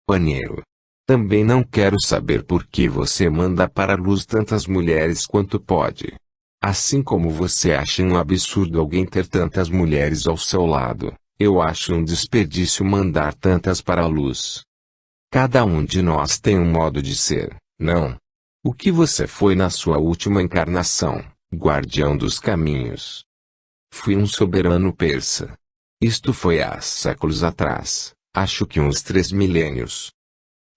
companheiro. Também não quero saber por que você manda para a luz tantas mulheres quanto pode. Assim como você acha um absurdo alguém ter tantas mulheres ao seu lado, eu acho um desperdício mandar tantas para a luz. Cada um de nós tem um modo de ser, não? O que você foi na sua última encarnação, guardião dos caminhos? Fui um soberano persa. Isto foi há séculos atrás, acho que uns 3 milênios.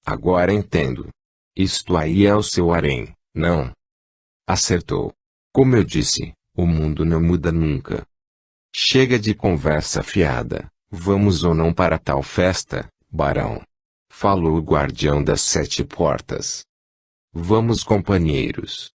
Agora entendo. Isto aí é o seu harém, não? Acertou. Como eu disse, o mundo não muda nunca. Chega de conversa fiada, vamos ou não para tal festa, barão? Falou o guardião das 7 portas. Vamos, companheiros.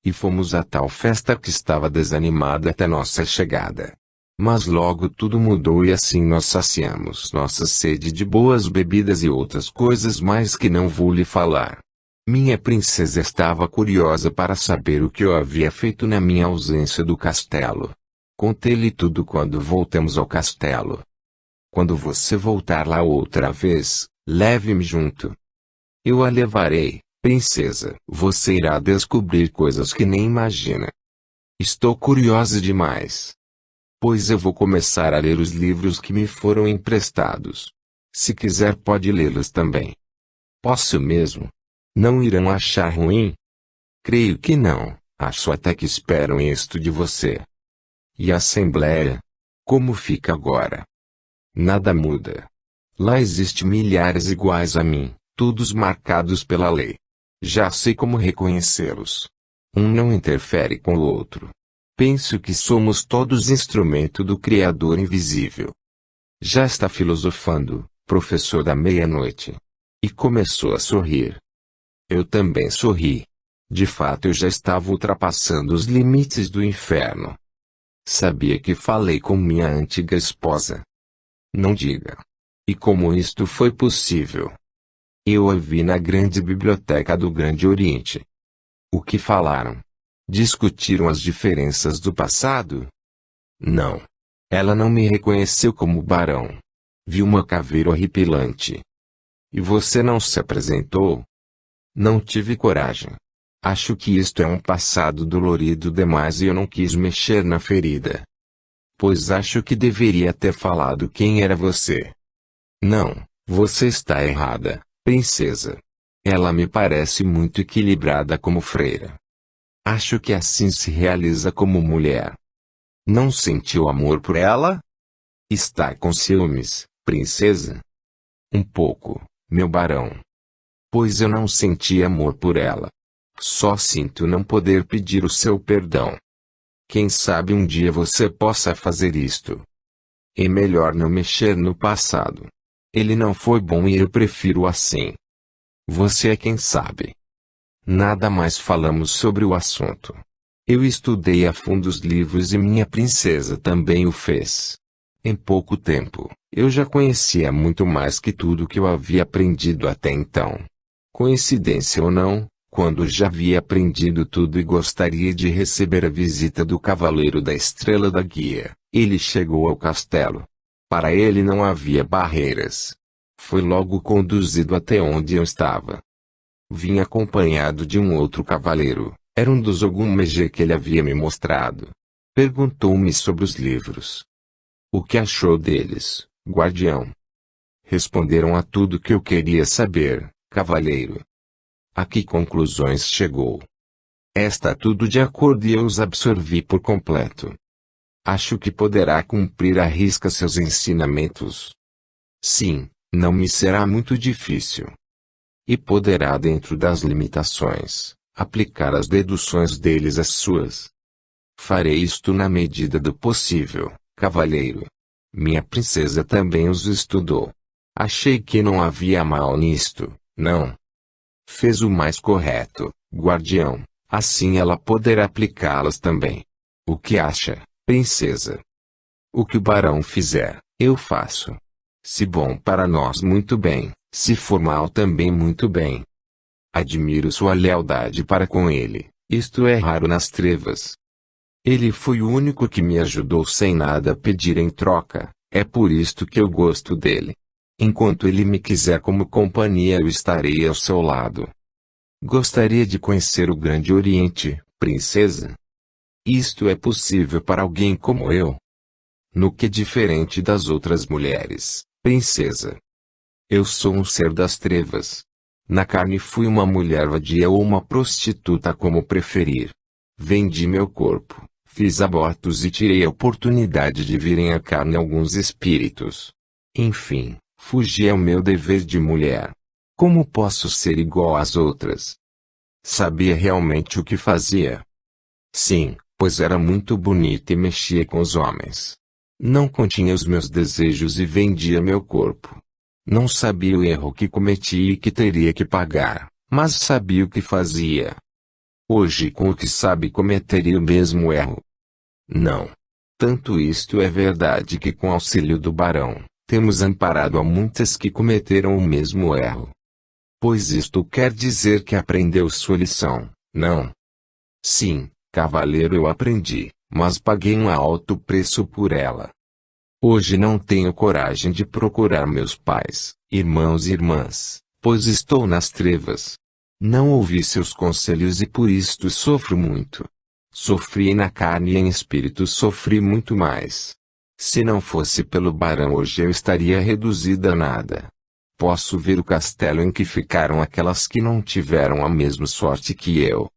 E fomos a tal festa que estava desanimada até nossa chegada. Mas logo tudo mudou e assim nós saciamos nossa sede de boas bebidas e outras coisas mais que não vou lhe falar. Minha princesa estava curiosa para saber o que eu havia feito na minha ausência do castelo. Contei-lhe tudo quando voltamos ao castelo. Quando você voltar lá outra vez, leve-me junto. Eu a levarei, princesa. Você irá descobrir coisas que nem imagina. Estou curiosa demais. Pois eu vou começar a ler os livros que me foram emprestados. Se quiser pode lê-los também. Posso mesmo? Não irão achar ruim? Creio que não, acho até que esperam isto de você. E a Assembleia? Como fica agora? Nada muda. Lá existe milhares iguais a mim, todos marcados pela lei. Já sei como reconhecê-los. Um não interfere com o outro. Penso que somos todos instrumento do Criador invisível. Já está filosofando, professor da meia-noite. E começou a sorrir. Eu também sorri. De fato eu já estava ultrapassando os limites do inferno. Sabia que falei com minha antiga esposa. Não diga. E como isto foi possível? Eu a vi na grande biblioteca do Grande Oriente. O que falaram? Discutiram as diferenças do passado? Não. Ela não me reconheceu como barão. Viu uma caveira horripilante. E você não se apresentou? Não tive coragem. Acho que isto é um passado dolorido demais e eu não quis mexer na ferida. Pois acho que deveria ter falado quem era você. Não, você está errada, princesa. Ela me parece muito equilibrada como freira. Acho que assim se realiza como mulher. Não sentiu amor por ela? Está com ciúmes, princesa? Um pouco, meu barão. Pois eu não senti amor por ela. Só sinto não poder pedir o seu perdão. Quem sabe um dia você possa fazer isto. É melhor não mexer no passado. Ele não foi bom e eu prefiro assim. Você é quem sabe. Nada mais falamos sobre o assunto. Eu estudei a fundo os livros e minha princesa também o fez. Em pouco tempo, eu já conhecia muito mais que tudo que eu havia aprendido até então. Coincidência ou não, quando já havia aprendido tudo e gostaria de receber a visita do Cavaleiro da Estrela da Guia, ele chegou ao castelo. Para ele não havia barreiras. Foi logo conduzido até onde eu estava. Vim acompanhado de um outro cavaleiro, era um dos Ogum-Megê que ele havia me mostrado. Perguntou-me sobre os livros. O que achou deles, guardião? Responderam a tudo que eu queria saber, cavaleiro. A que conclusões chegou? Está tudo de acordo e eu os absorvi por completo. Acho que poderá cumprir à risca seus ensinamentos. Sim, não me será muito difícil. E poderá, dentro das limitações, aplicar as deduções deles às suas. Farei isto na medida do possível, cavalheiro. Minha princesa também os estudou. Achei que não havia mal nisto, não. Fez o mais correto, guardião, assim ela poderá aplicá-las também. O que acha, princesa? O que o barão fizer, eu faço. Se bom para nós, muito bem, se for mal também muito bem. Admiro sua lealdade para com ele, isto é raro nas trevas. Ele foi o único que me ajudou sem nada pedir em troca, é por isto que eu gosto dele. Enquanto ele me quiser como companhia, eu estarei ao seu lado. Gostaria de conhecer o Grande Oriente, princesa? Isto é possível para alguém como eu? No que diferente das outras mulheres, princesa? Eu sou um ser das trevas. Na carne fui uma mulher vadia ou uma prostituta, como preferir. Vendi meu corpo, fiz abortos e tirei a oportunidade de virem à carne alguns espíritos. Enfim, fugi ao meu dever de mulher. Como posso ser igual às outras? Sabia realmente o que fazia? Sim, pois era muito bonita e mexia com os homens. Não continha os meus desejos e vendia meu corpo. Não sabia o erro que cometi e que teria que pagar, mas sabia o que fazia. Hoje, com o que sabe, cometeria o mesmo erro? Não. Tanto isto é verdade que, com auxílio do barão, temos amparado a muitas que cometeram o mesmo erro. Pois isto quer dizer que aprendeu sua lição, não? Sim, cavaleiro, eu aprendi, mas paguei um alto preço por ela. Hoje não tenho coragem de procurar meus pais, irmãos e irmãs, pois estou nas trevas. Não ouvi seus conselhos e por isto sofro muito. Sofri na carne e em espírito sofri muito mais. Se não fosse pelo barão, hoje eu estaria reduzida a nada. Posso ver o castelo em que ficaram aquelas que não tiveram a mesma sorte que eu.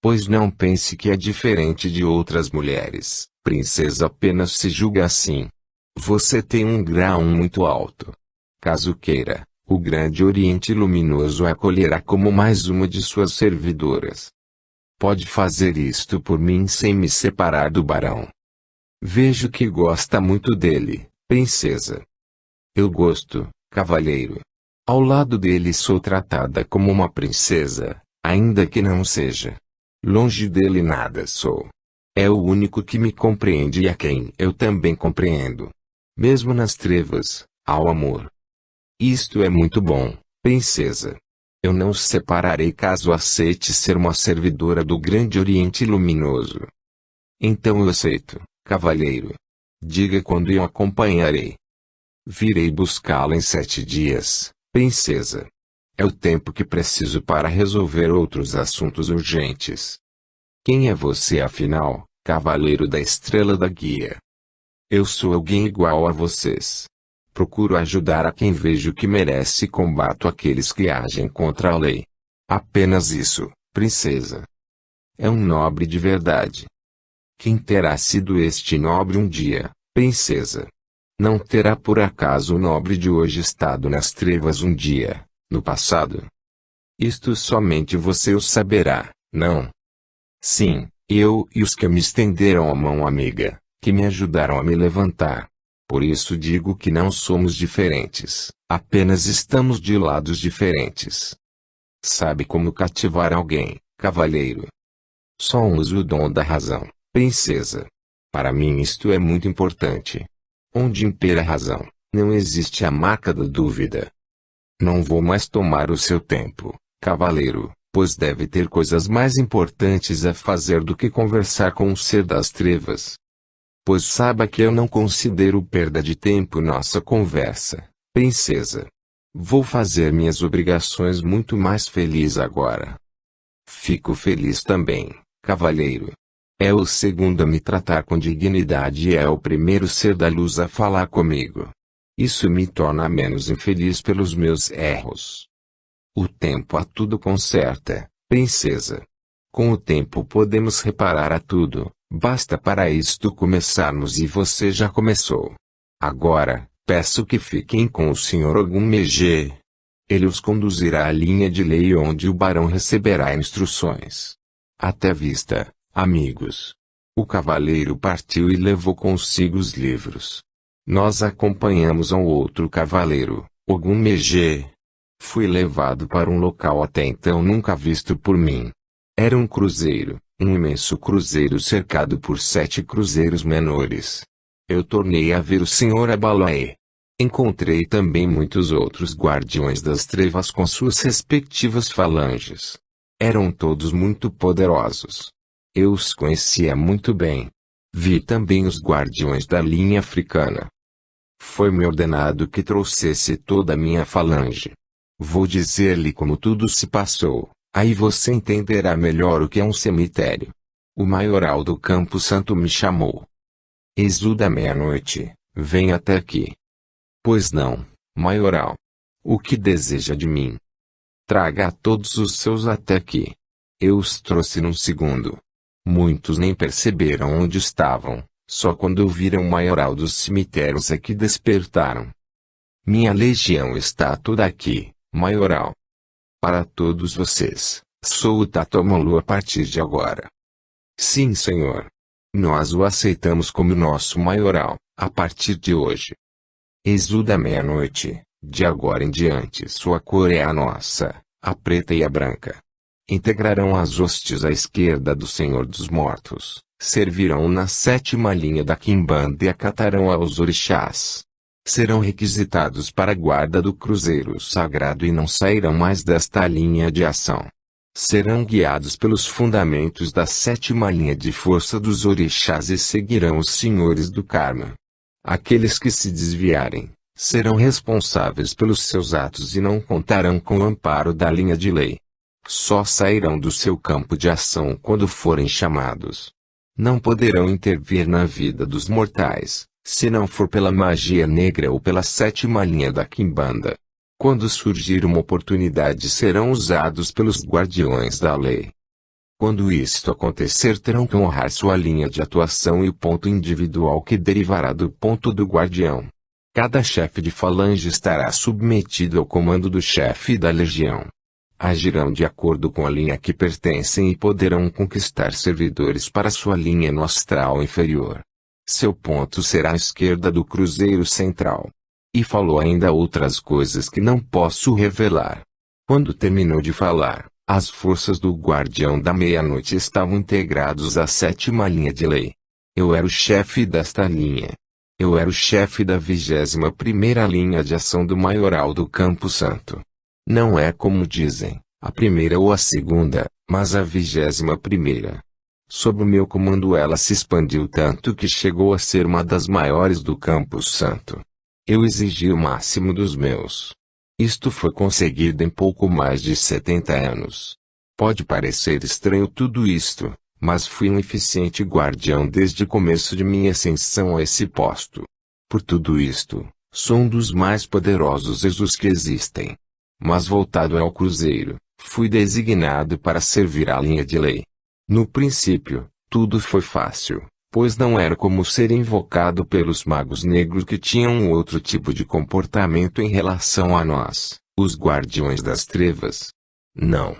Pois não pense que é diferente de outras mulheres, princesa, apenas se julga assim. Você tem um grau muito alto. Caso queira, o Grande Oriente Luminoso a acolherá como mais uma de suas servidoras. Pode fazer isto por mim sem me separar do barão. Vejo que gosta muito dele, princesa. Eu gosto, cavalheiro. Ao lado dele sou tratada como uma princesa, ainda que não seja. Longe dele nada sou. É o único que me compreende e a quem eu também compreendo. Mesmo nas trevas, há o amor. Isto é muito bom, princesa. Eu não os separarei caso aceite ser uma servidora do Grande Oriente Luminoso. Então eu aceito, cavalheiro. Diga quando eu acompanharei. Virei buscá-la em 7 dias, princesa. É o tempo que preciso para resolver outros assuntos urgentes. Quem é você afinal, cavaleiro da Estrela da Guia? Eu sou alguém igual a vocês. Procuro ajudar a quem vejo que merece e combato aqueles que agem contra a lei. Apenas isso, princesa. É um nobre de verdade. Quem terá sido este nobre um dia, princesa? Não terá por acaso o nobre de hoje estado nas trevas um dia, no passado? Isto somente você o saberá, não? Sim, eu e os que me estenderam a mão amiga, que me ajudaram a me levantar. Por isso digo que não somos diferentes, apenas estamos de lados diferentes. Sabe como cativar alguém, cavalheiro? Só uso o dom da razão, princesa. Para mim isto é muito importante. Onde impera a razão, não existe a marca da dúvida. Não vou mais tomar o seu tempo, cavaleiro, pois deve ter coisas mais importantes a fazer do que conversar com um ser das trevas. Pois saiba que eu não considero perda de tempo nossa conversa, princesa. Vou fazer minhas obrigações muito mais feliz agora. Fico feliz também, cavalheiro. É o segundo a me tratar com dignidade e é o primeiro ser da luz a falar comigo. Isso me torna menos infeliz pelos meus erros. O tempo a tudo conserta, princesa. Com o tempo podemos reparar a tudo. Basta para isto começarmos e você já começou. Agora, peço que fiquem com o Sr. Ogumegê. Ele os conduzirá à linha de lei onde o barão receberá instruções. Até vista, amigos. O cavaleiro partiu e levou consigo os livros. Nós acompanhamos ao outro cavaleiro, Ogumegê. Fui levado para um local até então nunca visto por mim. Era um cruzeiro. Um imenso cruzeiro cercado por 7 cruzeiros menores. Eu tornei a ver o Sr. Abalaê. Encontrei também muitos outros guardiões das trevas com suas respectivas falanges. Eram todos muito poderosos. Eu os conhecia muito bem. Vi também os guardiões da linha africana. Foi-me ordenado que trouxesse toda a minha falange. Vou dizer-lhe como tudo se passou, aí você entenderá melhor o que é um cemitério. O maioral do Campo Santo me chamou. Exuda meia-noite, vem até aqui. Pois não, maioral. O que deseja de mim? Traga todos os seus até aqui. Eu os trouxe num segundo. Muitos nem perceberam onde estavam, só quando viram o maioral dos cemitérios é que despertaram. Minha legião está toda aqui, maioral. Para todos vocês, sou o Tatomolu a partir de agora. Sim, senhor. Nós o aceitamos como nosso maioral, a partir de hoje. Exuda meia-noite, de agora em diante sua cor é a nossa, a preta e a branca. Integrarão as hostes à esquerda do Senhor dos Mortos, servirão na 7ª linha da quimbanda e acatarão aos orixás. Serão requisitados para a guarda do cruzeiro sagrado e não sairão mais desta linha de ação. Serão guiados pelos fundamentos da 7ª linha de força dos orixás e seguirão os senhores do karma. Aqueles que se desviarem, serão responsáveis pelos seus atos e não contarão com o amparo da linha de lei. Só sairão do seu campo de ação quando forem chamados. Não poderão intervir na vida dos mortais, se não for pela magia negra ou pela 7ª linha da quimbanda. Quando surgir uma oportunidade serão usados pelos guardiões da lei. Quando isto acontecer terão que honrar sua linha de atuação e o ponto individual que derivará do ponto do guardião. Cada chefe de falange estará submetido ao comando do chefe da legião. Agirão de acordo com a linha que pertencem e poderão conquistar servidores para sua linha no astral inferior. Seu ponto será à esquerda do cruzeiro central. E falou ainda outras coisas que não posso revelar. Quando terminou de falar, as forças do guardião da meia-noite estavam integrados à 7ª linha de lei. Eu era o chefe desta linha. Eu era o chefe da 21ª linha de ação do maioral do Campo Santo. Não é como dizem, a primeira ou a segunda, mas a 21ª. Sob o meu comando ela se expandiu tanto que chegou a ser uma das maiores do Campo Santo. Eu exigi o máximo dos meus. Isto foi conseguido em pouco mais de 70 anos. Pode parecer estranho tudo isto, mas fui um eficiente guardião desde o começo de minha ascensão a esse posto. Por tudo isto, sou um dos mais poderosos exus que existem. Mas voltado ao cruzeiro, fui designado para servir a linha de lei. No princípio, tudo foi fácil, pois não era como ser invocado pelos magos negros que tinham um outro tipo de comportamento em relação a nós, os guardiões das trevas. Não.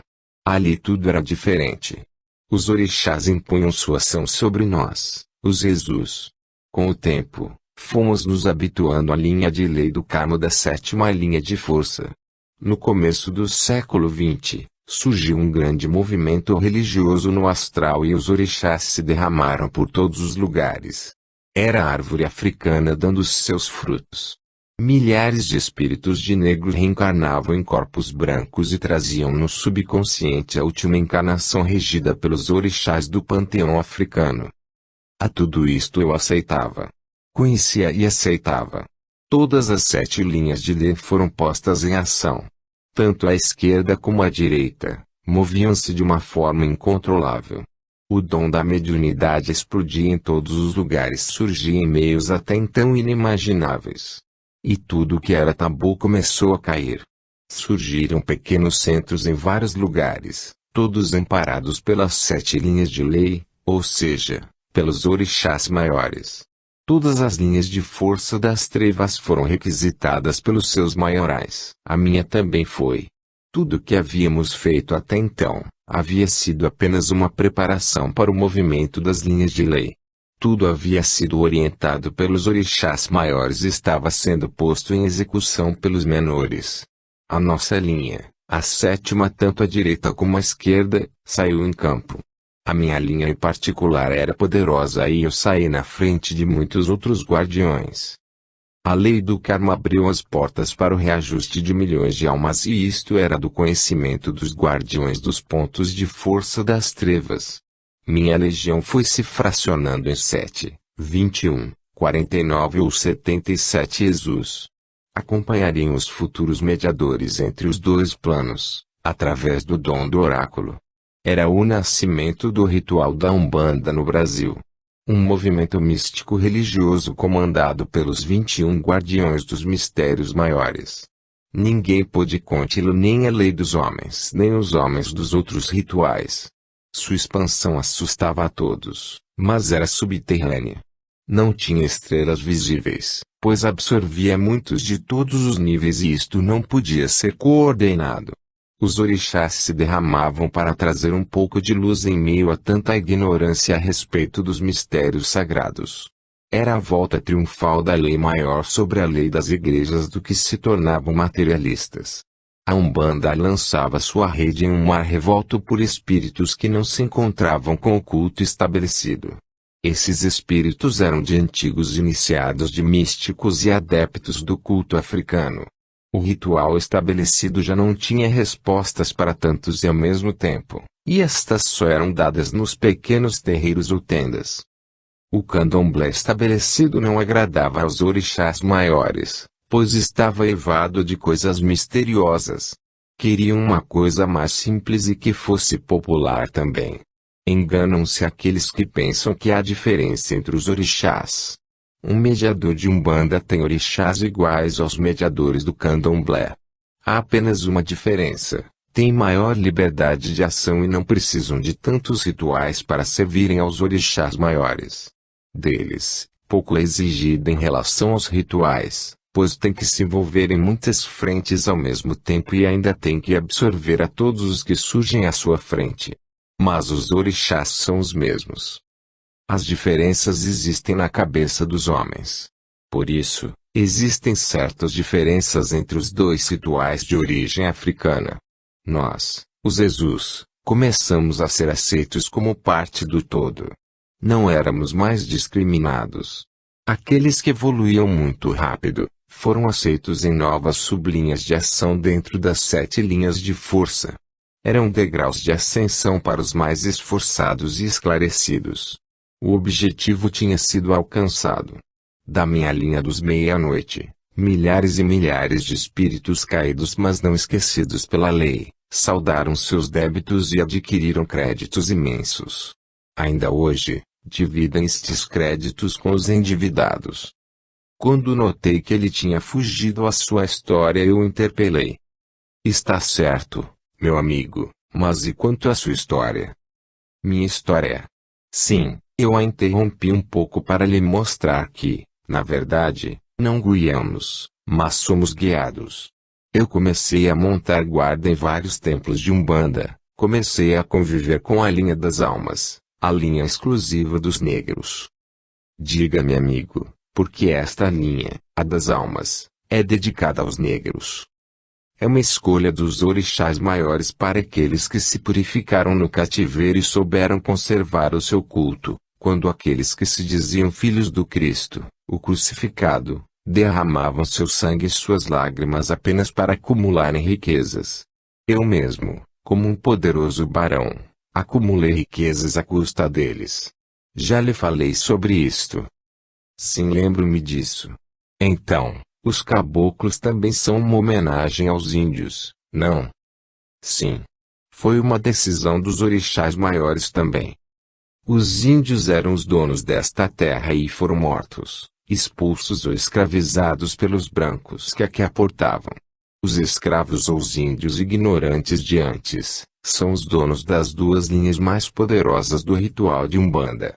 Ali tudo era diferente. Os orixás impunham sua ação sobre nós, os exus. Com o tempo, fomos nos habituando à linha de lei do karma da 7ª linha de força. No começo do século XX, surgiu um grande movimento religioso no astral e os orixás se derramaram por todos os lugares. Era a árvore africana dando os seus frutos. Milhares de espíritos de negro reencarnavam em corpos brancos e traziam no subconsciente a última encarnação regida pelos orixás do panteão africano. A tudo isto eu aceitava. Conhecia e aceitava. Todas as 7 linhas de lei foram postas em ação. Tanto à esquerda como à direita, moviam-se de uma forma incontrolável. O dom da mediunidade explodia em todos os lugares, surgia em meios até então inimagináveis. E tudo o que era tabu começou a cair. Surgiram pequenos centros em vários lugares, todos amparados pelas 7 linhas de lei, ou seja, pelos orixás maiores. Todas as linhas de força das trevas foram requisitadas pelos seus maiorais. A minha também foi. Tudo o que havíamos feito até então, havia sido apenas uma preparação para o movimento das linhas de lei. Tudo havia sido orientado pelos orixás maiores e estava sendo posto em execução pelos menores. A nossa linha, a 7ª tanto à direita como à esquerda, saiu em campo. A minha linha em particular era poderosa e eu saí na frente de muitos outros guardiões. A lei do karma abriu as portas para o reajuste de milhões de almas e isto era do conhecimento dos guardiões dos pontos de força das trevas. Minha legião foi se fracionando em 7, 21, 49 ou 77 Jesus acompanhariam os futuros mediadores entre os dois planos, através do dom do oráculo. Era o nascimento do ritual da Umbanda no Brasil. Um movimento místico religioso comandado pelos 21 guardiões dos mistérios maiores. Ninguém pôde conti-lo, nem a lei dos homens nem os homens dos outros rituais. Sua expansão assustava a todos, mas era subterrânea. Não tinha estrelas visíveis, pois absorvia muitos de todos os níveis e isto não podia ser coordenado. Os orixás se derramavam para trazer um pouco de luz em meio a tanta ignorância a respeito dos mistérios sagrados. Era a volta triunfal da lei maior sobre a lei das igrejas do que se tornavam materialistas. A Umbanda lançava sua rede em um mar revolto por espíritos que não se encontravam com o culto estabelecido. Esses espíritos eram de antigos iniciados de místicos e adeptos do culto africano. O ritual estabelecido já não tinha respostas para tantos e ao mesmo tempo, e estas só eram dadas nos pequenos terreiros ou tendas. O candomblé estabelecido não agradava aos orixás maiores, pois estava eivado de coisas misteriosas. Queriam uma coisa mais simples e que fosse popular também. Enganam-se aqueles que pensam que há diferença entre os orixás. Um mediador de Umbanda tem orixás iguais aos mediadores do candomblé. Há apenas uma diferença: têm maior liberdade de ação e não precisam de tantos rituais para servirem aos orixás maiores. Deles, pouco é exigido em relação aos rituais, pois tem que se envolver em muitas frentes ao mesmo tempo e ainda tem que absorver a todos os que surgem à sua frente. Mas os orixás são os mesmos. As diferenças existem na cabeça dos homens. Por isso, existem certas diferenças entre os dois rituais de origem africana. Nós, os Jesus, começamos a ser aceitos como parte do todo. Não éramos mais discriminados. Aqueles que evoluíam muito rápido, foram aceitos em novas sublinhas de ação dentro das 7 linhas de força. Eram degraus de ascensão para os mais esforçados e esclarecidos. O objetivo tinha sido alcançado. Da minha linha dos meia-noite, milhares e milhares de espíritos caídos mas não esquecidos pela lei, saldaram seus débitos e adquiriram créditos imensos. Ainda hoje, dividem estes créditos com os endividados. Quando notei que ele tinha fugido à sua história, eu o interpelei. Está certo, meu amigo, mas e quanto à sua história? Minha história? Sim, eu a interrompi um pouco para lhe mostrar que, na verdade, não guiamos, mas somos guiados. Eu comecei a montar guarda em vários templos de Umbanda, comecei a conviver com a linha das almas, a linha exclusiva dos negros. Diga-me, amigo, por que esta linha, a das almas, é dedicada aos negros? É uma escolha dos orixás maiores para aqueles que se purificaram no cativeiro e souberam conservar o seu culto, quando aqueles que se diziam filhos do Cristo, o crucificado, derramavam seu sangue e suas lágrimas apenas para acumularem riquezas. Eu mesmo, como um poderoso barão, acumulei riquezas à custa deles. Já lhe falei sobre isto. Sim, lembro-me disso. Então, os caboclos também são uma homenagem aos índios, não? Sim. Foi uma decisão dos orixás maiores também. Os índios eram os donos desta terra e foram mortos, expulsos ou escravizados pelos brancos que aqui aportavam. Os escravos ou os índios ignorantes de antes, são os donos das 2 linhas mais poderosas do ritual de Umbanda.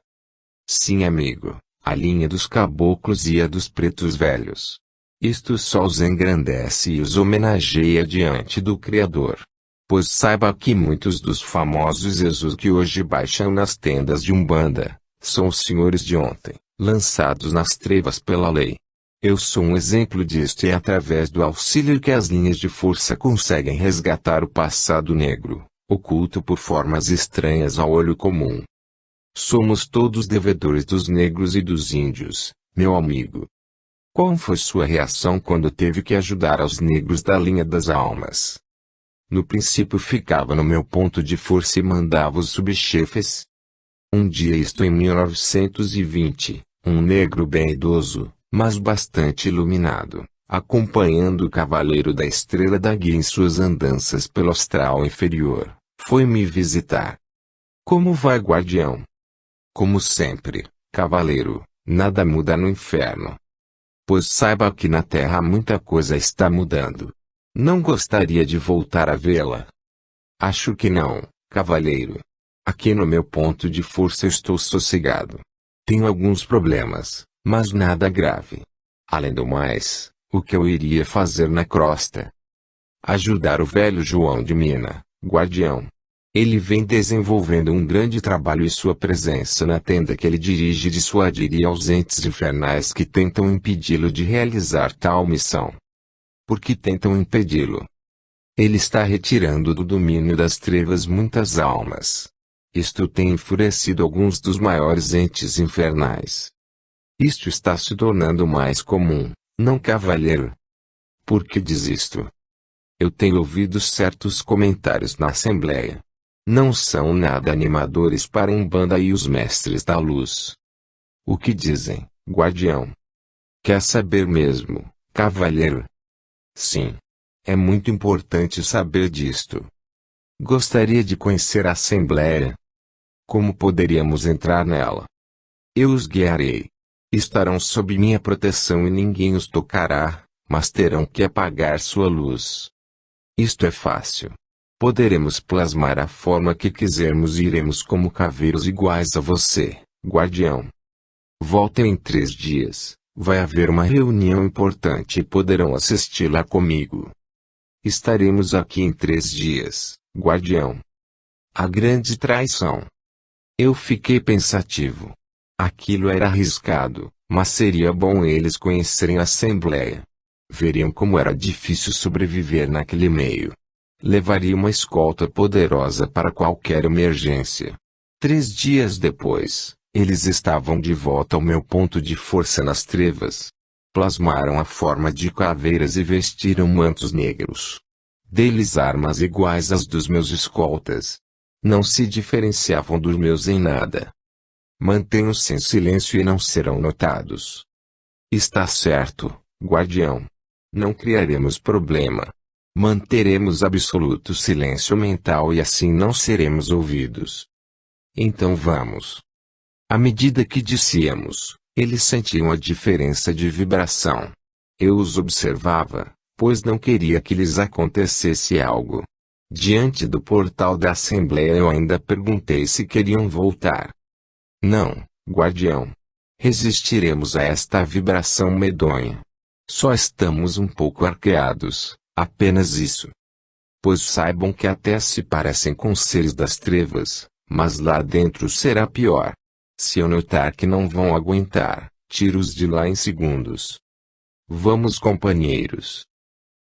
Sim, amigo, a linha dos caboclos e a dos pretos velhos. Isto só os engrandece e os homenageia diante do Criador. Pois saiba que muitos dos famosos Jesus que hoje baixam nas tendas de Umbanda, são os senhores de ontem, lançados nas trevas pela lei. Eu sou um exemplo disto e é através do auxílio que as linhas de força conseguem resgatar o passado negro, oculto por formas estranhas ao olho comum. Somos todos devedores dos negros e dos índios, meu amigo. Qual foi sua reação quando teve que ajudar aos negros da linha das almas? No princípio ficava no meu ponto de força e mandava os subchefes. Um dia, isto em 1920, Um negro bem idoso, mas bastante iluminado, acompanhando o Cavaleiro da Estrela da Guia em suas andanças pelo astral inferior, foi me visitar. Como vai, guardião? Como sempre, cavaleiro, nada muda no inferno. Pois saiba que na Terra muita coisa está mudando. Não gostaria de voltar a vê-la? Acho que não, cavaleiro. Aqui no meu ponto de força eu estou sossegado. Tenho alguns problemas, mas nada grave. Além do mais, o que eu iria fazer na crosta? Ajudar o velho João de Mina, guardião. Ele vem desenvolvendo um grande trabalho e sua presença na tenda que ele dirige dissuadiria aos entes infernais que tentam impedi-lo de realizar tal missão. Por que tentam impedi-lo? Ele está retirando do domínio das trevas muitas almas. Isto tem enfurecido alguns dos maiores entes infernais. Isto está se tornando mais comum, não, cavaleiro? Por que diz isto? Eu tenho ouvido certos comentários na Assembleia. Não são nada animadores para Umbanda e os mestres da luz. O que dizem, guardião? Quer saber mesmo, cavaleiro? Sim. É muito importante saber disto. Gostaria de conhecer a Assembleia. Como poderíamos entrar nela? Eu os guiarei. Estarão sob minha proteção e ninguém os tocará, mas terão que apagar sua luz. Isto é fácil. Poderemos plasmar a forma que quisermos e iremos como caveiros iguais a você, guardião. Voltem em 3 dias, vai haver uma reunião importante e poderão assisti-la comigo. Estaremos aqui em 3 dias, guardião. A grande traição. Eu fiquei pensativo. Aquilo era arriscado, mas seria bom eles conhecerem a Assembleia. Veriam como era difícil sobreviver naquele meio. Levaria uma escolta poderosa para qualquer emergência. 3 dias depois, eles estavam de volta ao meu ponto de força nas trevas. Plasmaram a forma de caveiras e vestiram mantos negros. Dei-lhes armas iguais às dos meus escoltas. Não se diferenciavam dos meus em nada. Mantenham-se em silêncio e não serão notados. Está certo, guardião. Não criaremos problema. Manteremos absoluto silêncio mental e assim não seremos ouvidos. Então vamos. À medida que dissíamos, eles sentiam a diferença de vibração. Eu os observava, pois não queria que lhes acontecesse algo. Diante do portal da Assembleia eu ainda perguntei se queriam voltar. Não, guardião. Resistiremos a esta vibração medonha. Só estamos um pouco arqueados, apenas isso. Pois saibam que até se parecem com seres das trevas, mas lá dentro será pior. Se eu notar que não vão aguentar, tiro-os de lá em segundos. Vamos, companheiros.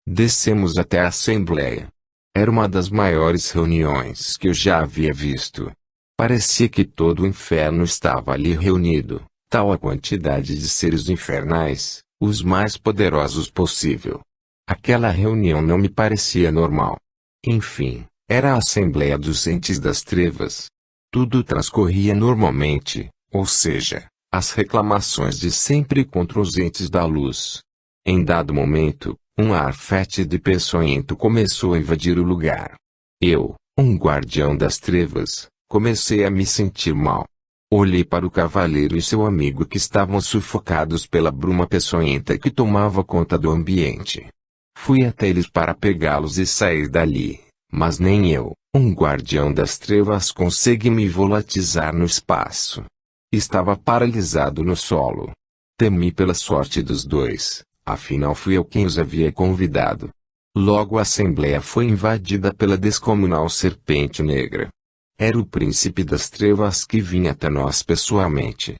Descemos até a Assembleia. Era uma das maiores reuniões que eu já havia visto. Parecia que todo o inferno estava ali reunido, tal a quantidade de seres infernais, os mais poderosos possível. Aquela reunião não me parecia normal. Enfim, era a Assembleia dos Entes das Trevas. Tudo transcorria normalmente, ou seja, as reclamações de sempre contra os entes da luz. Em dado momento, um ar fétido e peçonhento começou a invadir o lugar. Eu, um guardião das trevas, comecei a me sentir mal. Olhei para o cavaleiro e seu amigo que estavam sufocados pela bruma peçonhenta que tomava conta do ambiente. Fui até eles para pegá-los e sair dali, mas nem eu, um guardião das trevas, consegui me volatizar no espaço. Estava paralisado no solo. Temi pela sorte dos dois. Afinal fui eu quem os havia convidado. Logo a Assembleia foi invadida pela descomunal serpente negra. Era o príncipe das trevas que vinha até nós pessoalmente.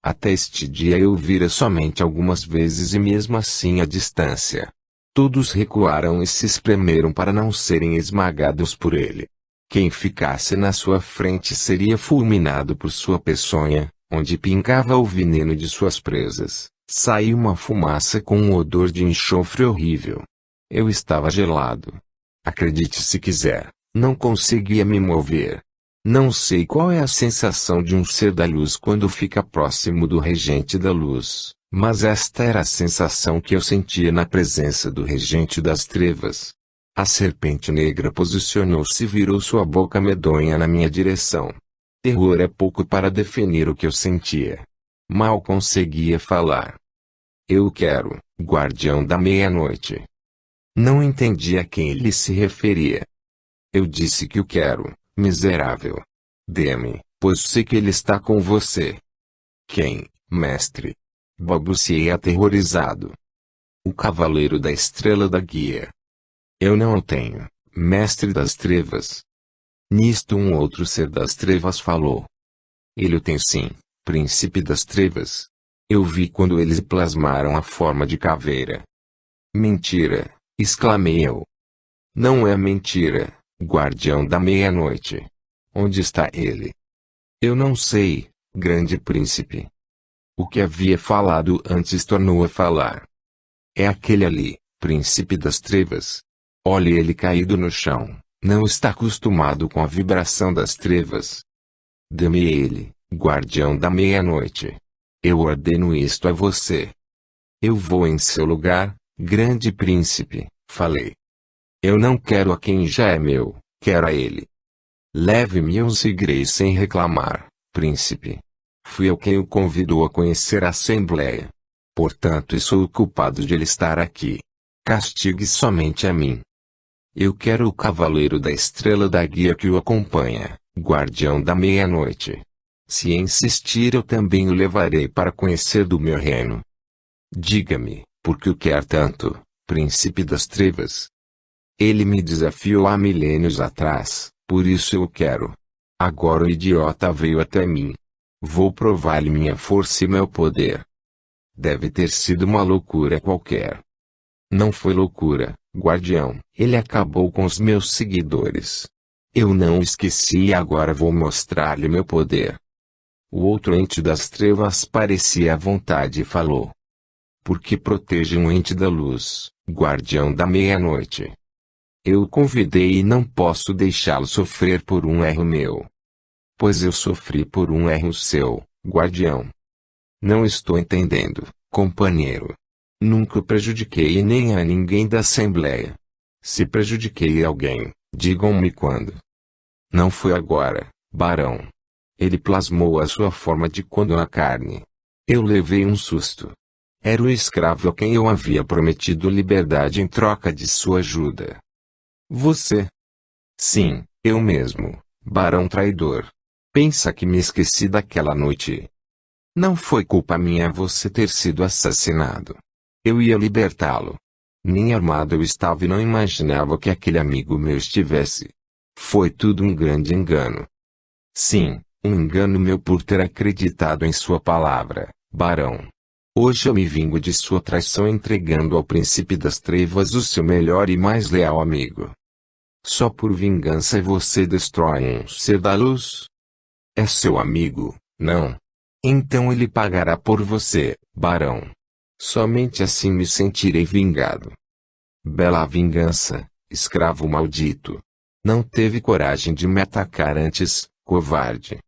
Até este dia eu o vira somente algumas vezes e mesmo assim à distância. Todos recuaram e se espremeram para não serem esmagados por ele. Quem ficasse na sua frente seria fulminado por sua peçonha, onde pingava o veneno de suas presas. Saiu uma fumaça com um odor de enxofre horrível. Eu estava gelado. Acredite se quiser, não conseguia me mover. Não sei qual é a sensação de um ser da luz quando fica próximo do regente da luz, mas esta era a sensação que eu sentia na presença do regente das trevas. A serpente negra posicionou-se e virou sua boca medonha na minha direção. Terror é pouco para definir o que eu sentia. Mal conseguia falar. Eu quero, guardião da meia-noite. Não entendi a quem ele se referia. Eu disse que o quero, miserável. Dê-me, pois sei que ele está com você. Quem, mestre? Balbuciei aterrorizado. O cavaleiro da estrela da guia. Eu não o tenho, mestre das trevas. Nisto um outro ser das trevas falou. Ele o tem sim, príncipe das trevas. Eu vi quando eles plasmaram a forma de caveira. Mentira, exclamei eu. Não é mentira, guardião da meia-noite. Onde está ele? Eu não sei, grande príncipe. O que havia falado antes tornou a falar. É aquele ali, príncipe das trevas. Olhe ele caído no chão, não está acostumado com a vibração das trevas. Dê-me ele, guardião da meia-noite. Eu ordeno isto a você. Eu vou em seu lugar, grande príncipe, falei. Eu não quero a quem já é meu, quero a ele. Leve-me e eu seguirei sem reclamar, príncipe. Fui eu quem o convidou a conhecer a Assembleia. Portanto, sou o culpado de ele estar aqui. Castigue somente a mim. Eu quero o cavaleiro da estrela da guia que o acompanha, guardião da meia-noite. Se insistir eu também o levarei para conhecer do meu reino. Diga-me, por que o quer tanto, príncipe das trevas? Ele me desafiou há milênios atrás, por isso eu o quero. Agora o idiota veio até mim. Vou provar-lhe minha força e meu poder. Deve ter sido uma loucura qualquer. Não foi loucura, guardião. Ele acabou com os meus seguidores. Eu não o esqueci e agora vou mostrar-lhe meu poder. O outro ente das trevas parecia à vontade e falou. Por que protege um ente da luz, guardião da meia-noite? Eu o convidei e não posso deixá-lo sofrer por um erro meu. Pois eu sofri por um erro seu, guardião. Não estou entendendo, companheiro. Nunca o prejudiquei nem a ninguém da Assembleia. Se prejudiquei alguém, digam-me quando. Não foi agora, barão. Ele plasmou a sua forma de quando na carne. Eu levei um susto. Era o escravo a quem eu havia prometido liberdade em troca de sua ajuda. Você? Sim, eu mesmo, barão traidor. Pensa que me esqueci daquela noite. Não foi culpa minha você ter sido assassinado. Eu ia libertá-lo. Nem armado eu estava e não imaginava que aquele amigo meu estivesse. Foi tudo um grande engano. Sim, um engano meu por ter acreditado em sua palavra, barão. Hoje eu me vingo de sua traição entregando ao príncipe das trevas o seu melhor e mais leal amigo. Só por vingança você destrói um ser da luz? É seu amigo, não? Então ele pagará por você, barão. Somente assim me sentirei vingado. Bela vingança, escravo maldito. Não teve coragem de me atacar antes, covarde.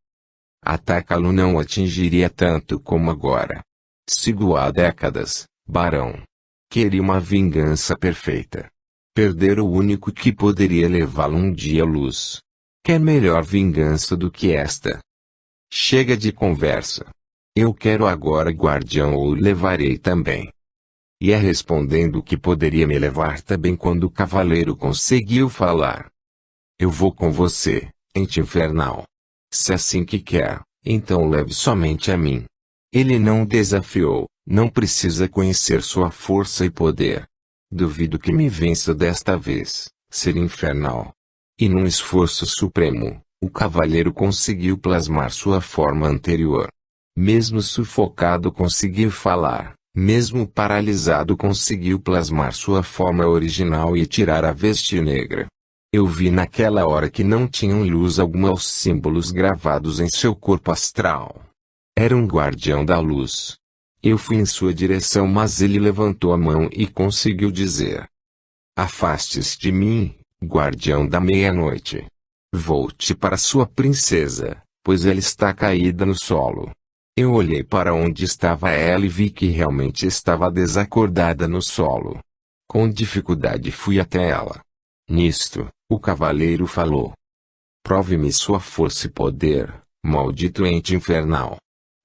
Atacá-lo não o atingiria tanto como agora. Sigo há décadas, barão. Queria uma vingança perfeita. Perder o único que poderia levá-lo um dia à luz. Quer melhor vingança do que esta? Chega de conversa. Eu quero agora guardião ou o levarei também. E é respondendo que poderia me levar também quando o cavaleiro conseguiu falar. Eu vou com você, ente infernal. Se assim que quer, então leve somente a mim. Ele não o desafiou, não precisa conhecer sua força e poder. Duvido que me vença desta vez, ser infernal. E num esforço supremo, o cavaleiro conseguiu plasmar sua forma anterior. Mesmo sufocado conseguiu falar, mesmo paralisado conseguiu plasmar sua forma original e tirar a veste negra. Eu vi naquela hora que não tinham luz alguma os símbolos gravados em seu corpo astral. Era um guardião da luz. Eu fui em sua direção mas ele levantou a mão e conseguiu dizer. Afaste-se de mim, guardião da meia-noite. Volte para sua princesa, pois ela está caída no solo. Eu olhei para onde estava ela e vi que realmente estava desacordada no solo. Com dificuldade fui até ela. Nisto, o cavaleiro falou: prove-me sua força e poder, maldito ente infernal.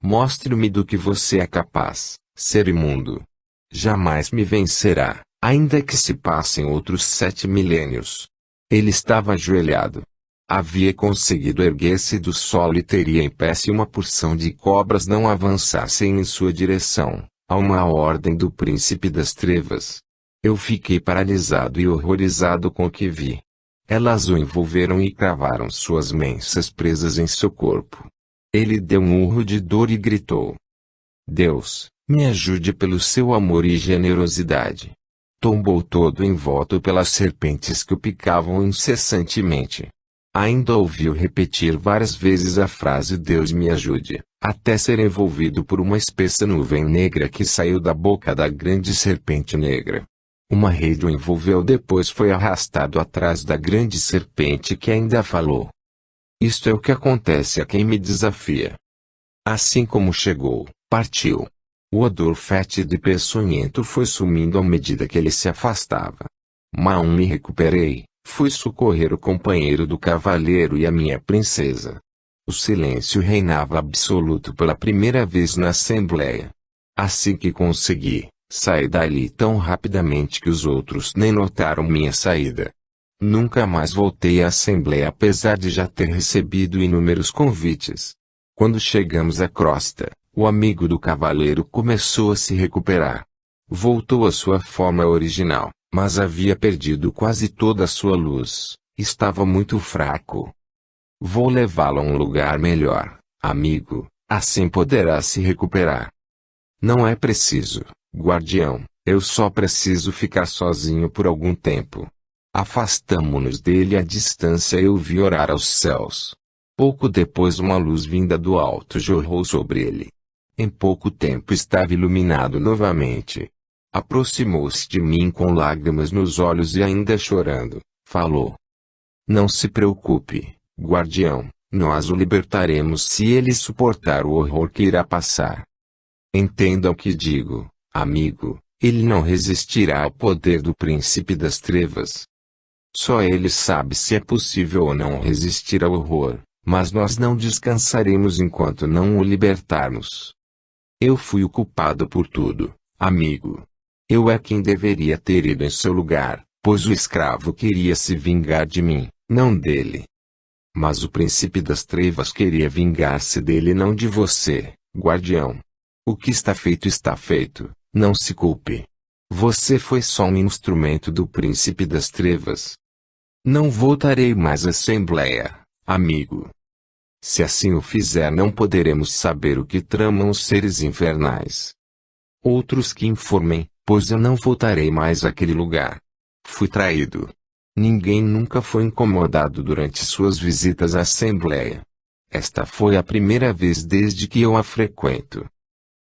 Mostre-me do que você é capaz, ser imundo. Jamais me vencerá, ainda que se passem outros 7 milênios. Ele estava ajoelhado. Havia conseguido erguer-se do solo e teria em pé se uma porção de cobras não avançassem em sua direção, a uma ordem do príncipe das trevas. Eu fiquei paralisado e horrorizado com o que vi. Elas o envolveram e cravaram suas mensas presas em seu corpo. Ele deu um urro de dor e gritou: Deus, me ajude pelo seu amor e generosidade. Tombou todo envolto pelas serpentes que o picavam incessantemente. Ainda ouviu repetir várias vezes a frase Deus me ajude, até ser envolvido por uma espessa nuvem negra que saiu da boca da grande serpente negra. Uma rede o envolveu, depois foi arrastado atrás da grande serpente que ainda falou: isto é o que acontece a quem me desafia. Assim como chegou, partiu. O odor fétido e peçonhento foi sumindo à medida que ele se afastava. Mal me recuperei, fui socorrer o companheiro do cavaleiro e a minha princesa. O silêncio reinava absoluto pela primeira vez na assembleia. Assim que consegui, saí dali tão rapidamente que os outros nem notaram minha saída. Nunca mais voltei à assembleia apesar de já ter recebido inúmeros convites. Quando chegamos à crosta, o amigo do cavaleiro começou a se recuperar. Voltou à sua forma original, mas havia perdido quase toda a sua luz. Estava muito fraco. Vou levá-lo a um lugar melhor, amigo, assim poderá se recuperar. Não é preciso, guardião, eu só preciso ficar sozinho por algum tempo. Afastamo-nos dele à distância e eu vi orar aos céus. Pouco depois uma luz vinda do alto jorrou sobre ele. Em pouco tempo estava iluminado novamente. Aproximou-se de mim com lágrimas nos olhos e ainda chorando, falou: não se preocupe, guardião, nós o libertaremos se ele suportar o horror que irá passar. Entenda o que digo, amigo, ele não resistirá ao poder do príncipe das trevas. Só ele sabe se é possível ou não resistir ao horror, mas nós não descansaremos enquanto não o libertarmos. Eu fui o culpado por tudo, amigo. Eu é quem deveria ter ido em seu lugar, pois o escravo queria se vingar de mim, não dele. Mas o príncipe das trevas queria vingar-se dele e não de você, guardião. O que está feito, não se culpe. Você foi só um instrumento do príncipe das trevas. Não voltarei mais à assembleia, amigo. Se assim o fizer, não poderemos saber o que tramam os seres infernais. Outros que informem, pois eu não voltarei mais àquele lugar. Fui traído. Ninguém nunca foi incomodado durante suas visitas à assembleia. Esta foi a primeira vez desde que eu a frequento.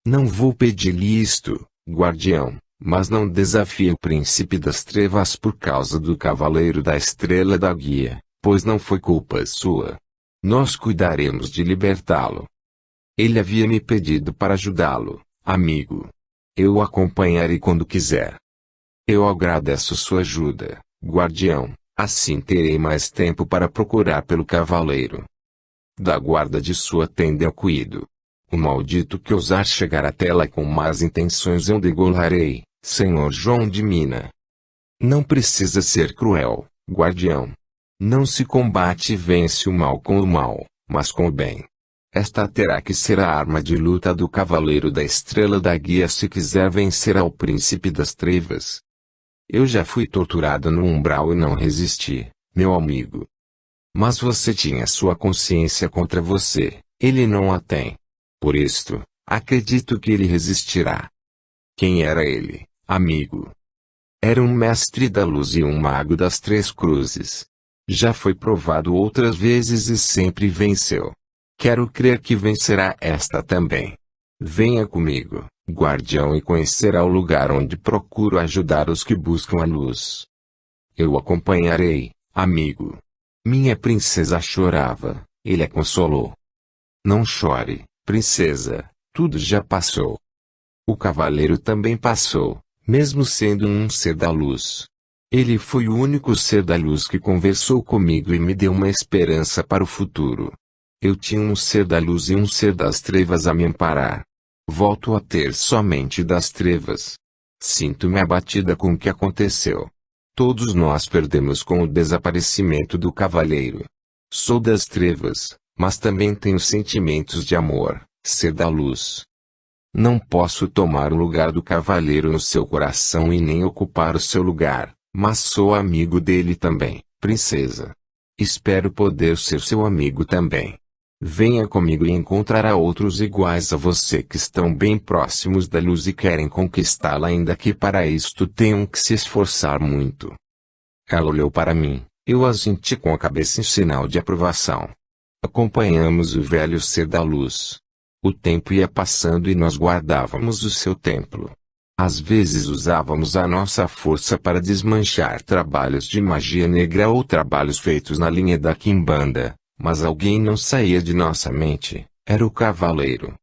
Não vou pedir-lhe isto, guardião, mas não desafie o príncipe das trevas por causa do cavaleiro da estrela da guia, pois não foi culpa sua. Nós cuidaremos de libertá-lo. Ele havia me pedido para ajudá-lo, amigo. Eu o acompanharei quando quiser. Eu agradeço sua ajuda, guardião, assim terei mais tempo para procurar pelo cavaleiro. Da guarda de sua tenda eu cuido. O maldito que ousar chegar até lá com más intenções eu degolarei, senhor João de Mina. Não precisa ser cruel, guardião. Não se combate e vence o mal com o mal, mas com o bem. Esta terá que ser a arma de luta do cavaleiro da estrela da guia se quiser vencer ao príncipe das trevas. Eu já fui torturado no umbral e não resisti, meu amigo. Mas você tinha sua consciência contra você, ele não a tem. Por isto, acredito que ele resistirá. Quem era ele, amigo? Era um mestre da luz e um mago das três cruzes. Já foi provado outras vezes e sempre venceu. Quero crer que vencerá esta também. Venha comigo, guardião, e conhecerá o lugar onde procuro ajudar os que buscam a luz. Eu o acompanharei, amigo. Minha princesa chorava, ele a consolou. Não chore, princesa, tudo já passou. O cavaleiro também passou, mesmo sendo um ser da luz. Ele foi o único ser da luz que conversou comigo e me deu uma esperança para o futuro. Eu tinha um ser da luz e um ser das trevas a me amparar. Volto a ter somente das trevas. Sinto-me abatida com o que aconteceu. Todos nós perdemos com o desaparecimento do cavaleiro. Sou das trevas, mas também tenho sentimentos de amor, ser da luz. Não posso tomar o lugar do cavaleiro no seu coração e nem ocupar o seu lugar, mas sou amigo dele também, princesa. Espero poder ser seu amigo também. Venha comigo e encontrará outros iguais a você que estão bem próximos da luz e querem conquistá-la, ainda que para isto tenham que se esforçar muito. Ela olhou para mim, eu assenti com a cabeça em sinal de aprovação. Acompanhamos o velho ser da luz. O tempo ia passando e nós guardávamos o seu templo. Às vezes usávamos a nossa força para desmanchar trabalhos de magia negra ou trabalhos feitos na linha da quimbanda. Mas alguém não saía de nossa mente, era o cavaleiro.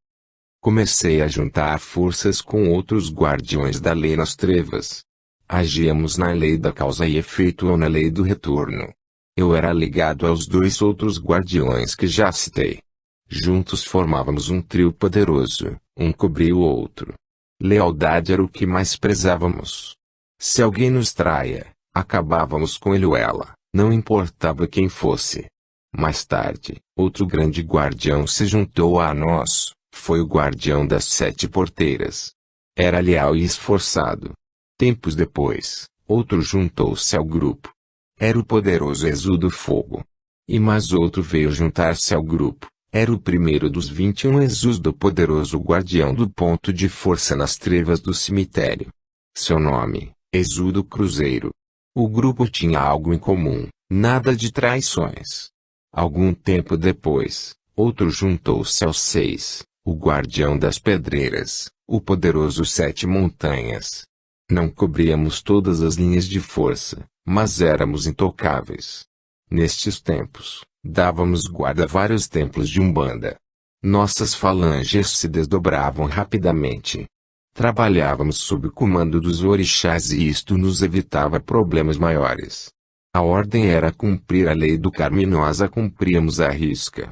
Comecei a juntar forças com outros guardiões da lei nas trevas. Agíamos na lei da causa e efeito ou na lei do retorno. Eu era ligado aos dois outros guardiões que já citei. Juntos formávamos um trio poderoso, um cobria o outro. Lealdade era o que mais prezávamos. Se alguém nos traia, acabávamos com ele ou ela, não importava quem fosse. Mais tarde, outro grande guardião se juntou a nós, foi o guardião das 7 porteiras. Era leal e esforçado. Tempos depois, outro juntou-se ao grupo. Era o poderoso Exu do Fogo. E mais outro veio juntar-se ao grupo. Era o primeiro dos 21 Exus do poderoso guardião do ponto de força nas trevas do cemitério. Seu nome, Exu do Cruzeiro. O grupo tinha algo em comum, nada de traições. Algum tempo depois, outro juntou-se aos 6, o guardião das pedreiras, o poderoso 7 montanhas. Não cobríamos todas as linhas de força, mas éramos intocáveis. Nestes tempos, dávamos guarda a vários templos de Umbanda. Nossas falanges se desdobravam rapidamente. Trabalhávamos sob o comando dos orixás e isto nos evitava problemas maiores. A ordem era cumprir a lei do karma e nós a cumpríamos à risca.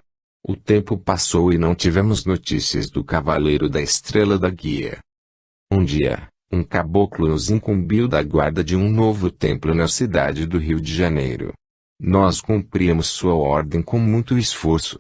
O tempo passou e não tivemos notícias do Cavaleiro da Estrela da Guia. Um dia, um caboclo nos incumbiu da guarda de um novo templo na cidade do Rio de Janeiro. Nós cumpríamos sua ordem com muito esforço.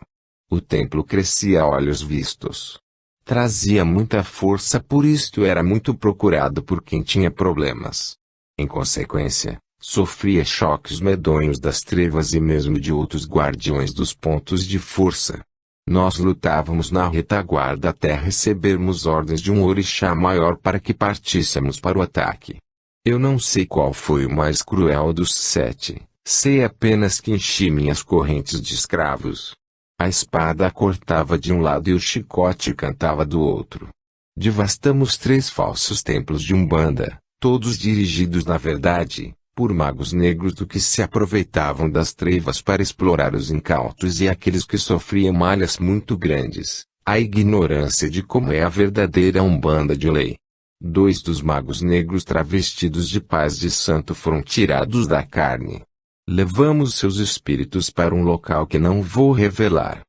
O templo crescia a olhos vistos. Trazia muita força, por isto era muito procurado por quem tinha problemas. Em consequência, sofria choques medonhos das trevas e mesmo de outros guardiões dos pontos de força. Nós lutávamos na retaguarda até recebermos ordens de um orixá maior para que partíssemos para o ataque. Eu não sei qual foi o mais cruel dos 7, sei apenas que enchi minhas correntes de escravos. A espada cortava de um lado e o chicote cantava do outro. Devastamos 3 falsos templos de Umbanda, todos dirigidos na verdade por magos negros do que se aproveitavam das trevas para explorar os incautos e aqueles que sofriam malhas muito grandes, a ignorância de como é a verdadeira Umbanda de lei. 2 dos magos negros travestidos de paz de santo foram tirados da carne. Levamos seus espíritos para um local que não vou revelar.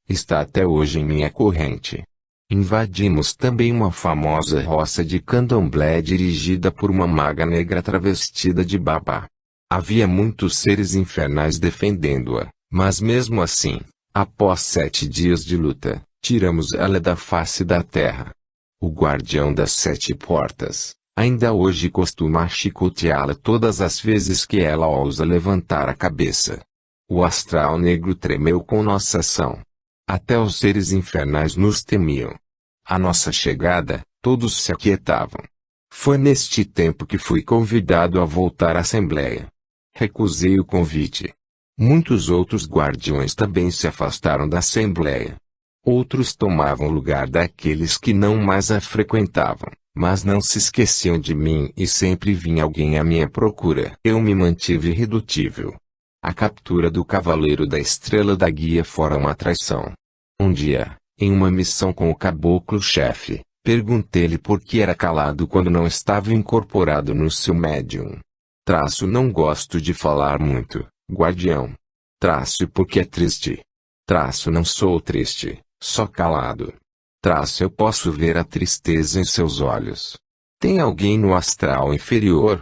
Está até hoje em minha corrente. Invadimos também uma famosa roça de candomblé dirigida por uma maga negra travestida de babá. Havia muitos seres infernais defendendo-a, mas mesmo assim, após 7 dias de luta, tiramos ela da face da terra. O guardião das 7 portas, ainda hoje costuma chicoteá-la todas as vezes que ela ousa levantar a cabeça. O astral negro tremeu com nossa ação. Até os seres infernais nos temiam. À nossa chegada, todos se aquietavam. Foi neste tempo que fui convidado a voltar à Assembleia. Recusei o convite. Muitos outros guardiões também se afastaram da Assembleia. Outros tomavam o lugar daqueles que não mais a frequentavam, mas não se esqueciam de mim e sempre vinha alguém à minha procura. Eu me mantive irredutível. A captura do Cavaleiro da Estrela da Guia fora uma traição. Um dia, em uma missão com o caboclo-chefe, perguntei-lhe por que era calado quando não estava incorporado no seu médium. Não gosto de falar muito, guardião. Porque é triste. Não sou triste, só calado. Eu posso ver a tristeza em seus olhos. Tem alguém no astral inferior?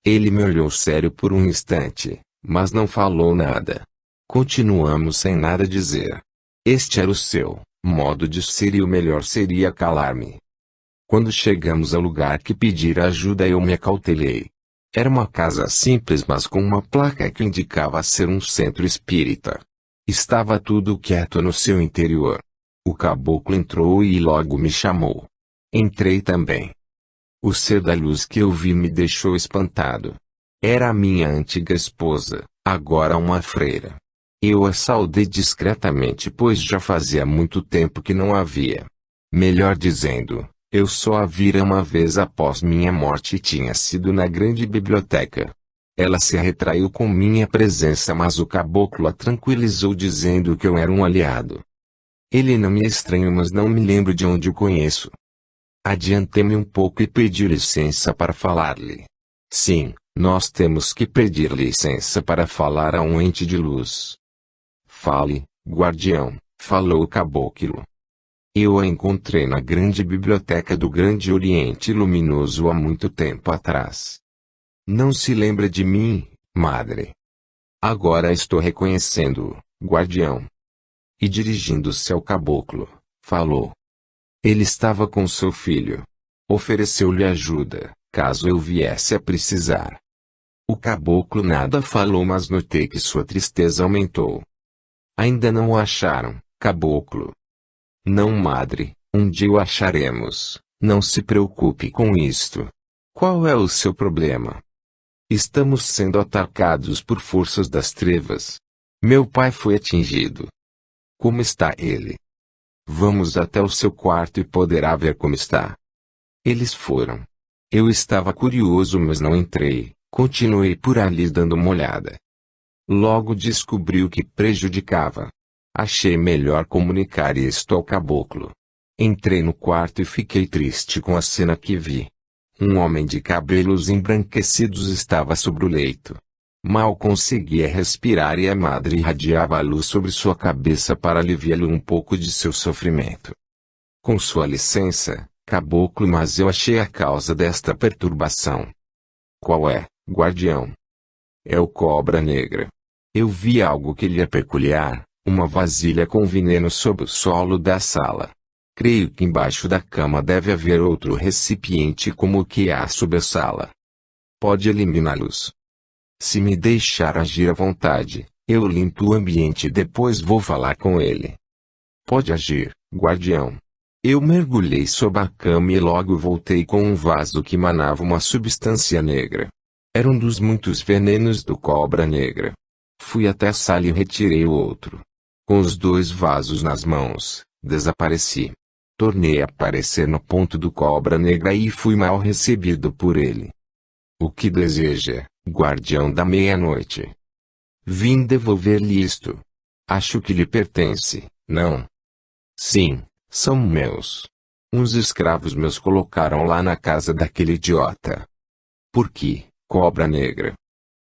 Ele me olhou sério por um instante, mas não falou nada. Continuamos sem nada dizer. Este era o seu modo de ser e o melhor seria calar-me. Quando chegamos ao lugar que pedira ajuda eu me acautelei. Era uma casa simples mas com uma placa que indicava ser um centro espírita. Estava tudo quieto no seu interior. O caboclo entrou e logo me chamou. Entrei também. O ser da luz que eu vi me deixou espantado. Era a minha antiga esposa, agora uma freira. Eu a saudei discretamente pois já fazia muito tempo que não a via. Melhor dizendo, eu só a vira uma vez após minha morte e tinha sido na grande biblioteca. Ela se retraiu com minha presença mas o caboclo a tranquilizou dizendo que eu era um aliado. Ele não me é estranho mas não me lembro de onde o conheço. Adiantei-me um pouco e pedi licença para falar-lhe. Sim, nós temos que pedir licença para falar a um ente de luz. Fale, guardião, falou o caboclo. Eu a encontrei na grande biblioteca do Grande Oriente Luminoso há muito tempo atrás. Não se lembra de mim, madre? Agora estou reconhecendo-o, guardião. E dirigindo-se ao caboclo, falou. Ele estava com seu filho. Ofereceu-lhe ajuda, caso eu viesse a precisar. O caboclo nada falou mas notei que sua tristeza aumentou. Ainda não o acharam, caboclo? Não, madre, um dia o acharemos, não se preocupe com isto. Qual é o seu problema? Estamos sendo atacados por forças das trevas. Meu pai foi atingido. Como está ele? Vamos até o seu quarto e poderá ver como está. Eles foram. Eu estava curioso mas não entrei, continuei por ali dando uma olhada. Logo descobri o que prejudicava. Achei melhor comunicar isto ao caboclo. Entrei no quarto e fiquei triste com a cena que vi. Um homem de cabelos embranquecidos estava sobre o leito. Mal conseguia respirar e a madre irradiava a luz sobre sua cabeça para aliviá-lo um pouco de seu sofrimento. Com sua licença, caboclo, mas eu achei a causa desta perturbação. Qual é, guardião? É o Cobra Negra. Eu vi algo que lhe é peculiar, uma vasilha com veneno sob o solo da sala. Creio que embaixo da cama deve haver outro recipiente como o que há sob a sala. Pode eliminá-los. Se me deixar agir à vontade, eu limpo o ambiente e depois vou falar com ele. Pode agir, guardião. Eu mergulhei sob a cama e logo voltei com um vaso que manava uma substância negra. Era um dos muitos venenos do Cobra Negra. Fui até a sala e retirei o outro. Com os 2 vasos nas mãos, desapareci. Tornei a aparecer no ponto do Cobra Negra e fui mal recebido por ele. O que deseja, guardião da meia-noite? Vim devolver-lhe isto. Acho que lhe pertence, não? Sim, são meus. Uns escravos meus colocaram lá na casa daquele idiota. Por que, Cobra Negra?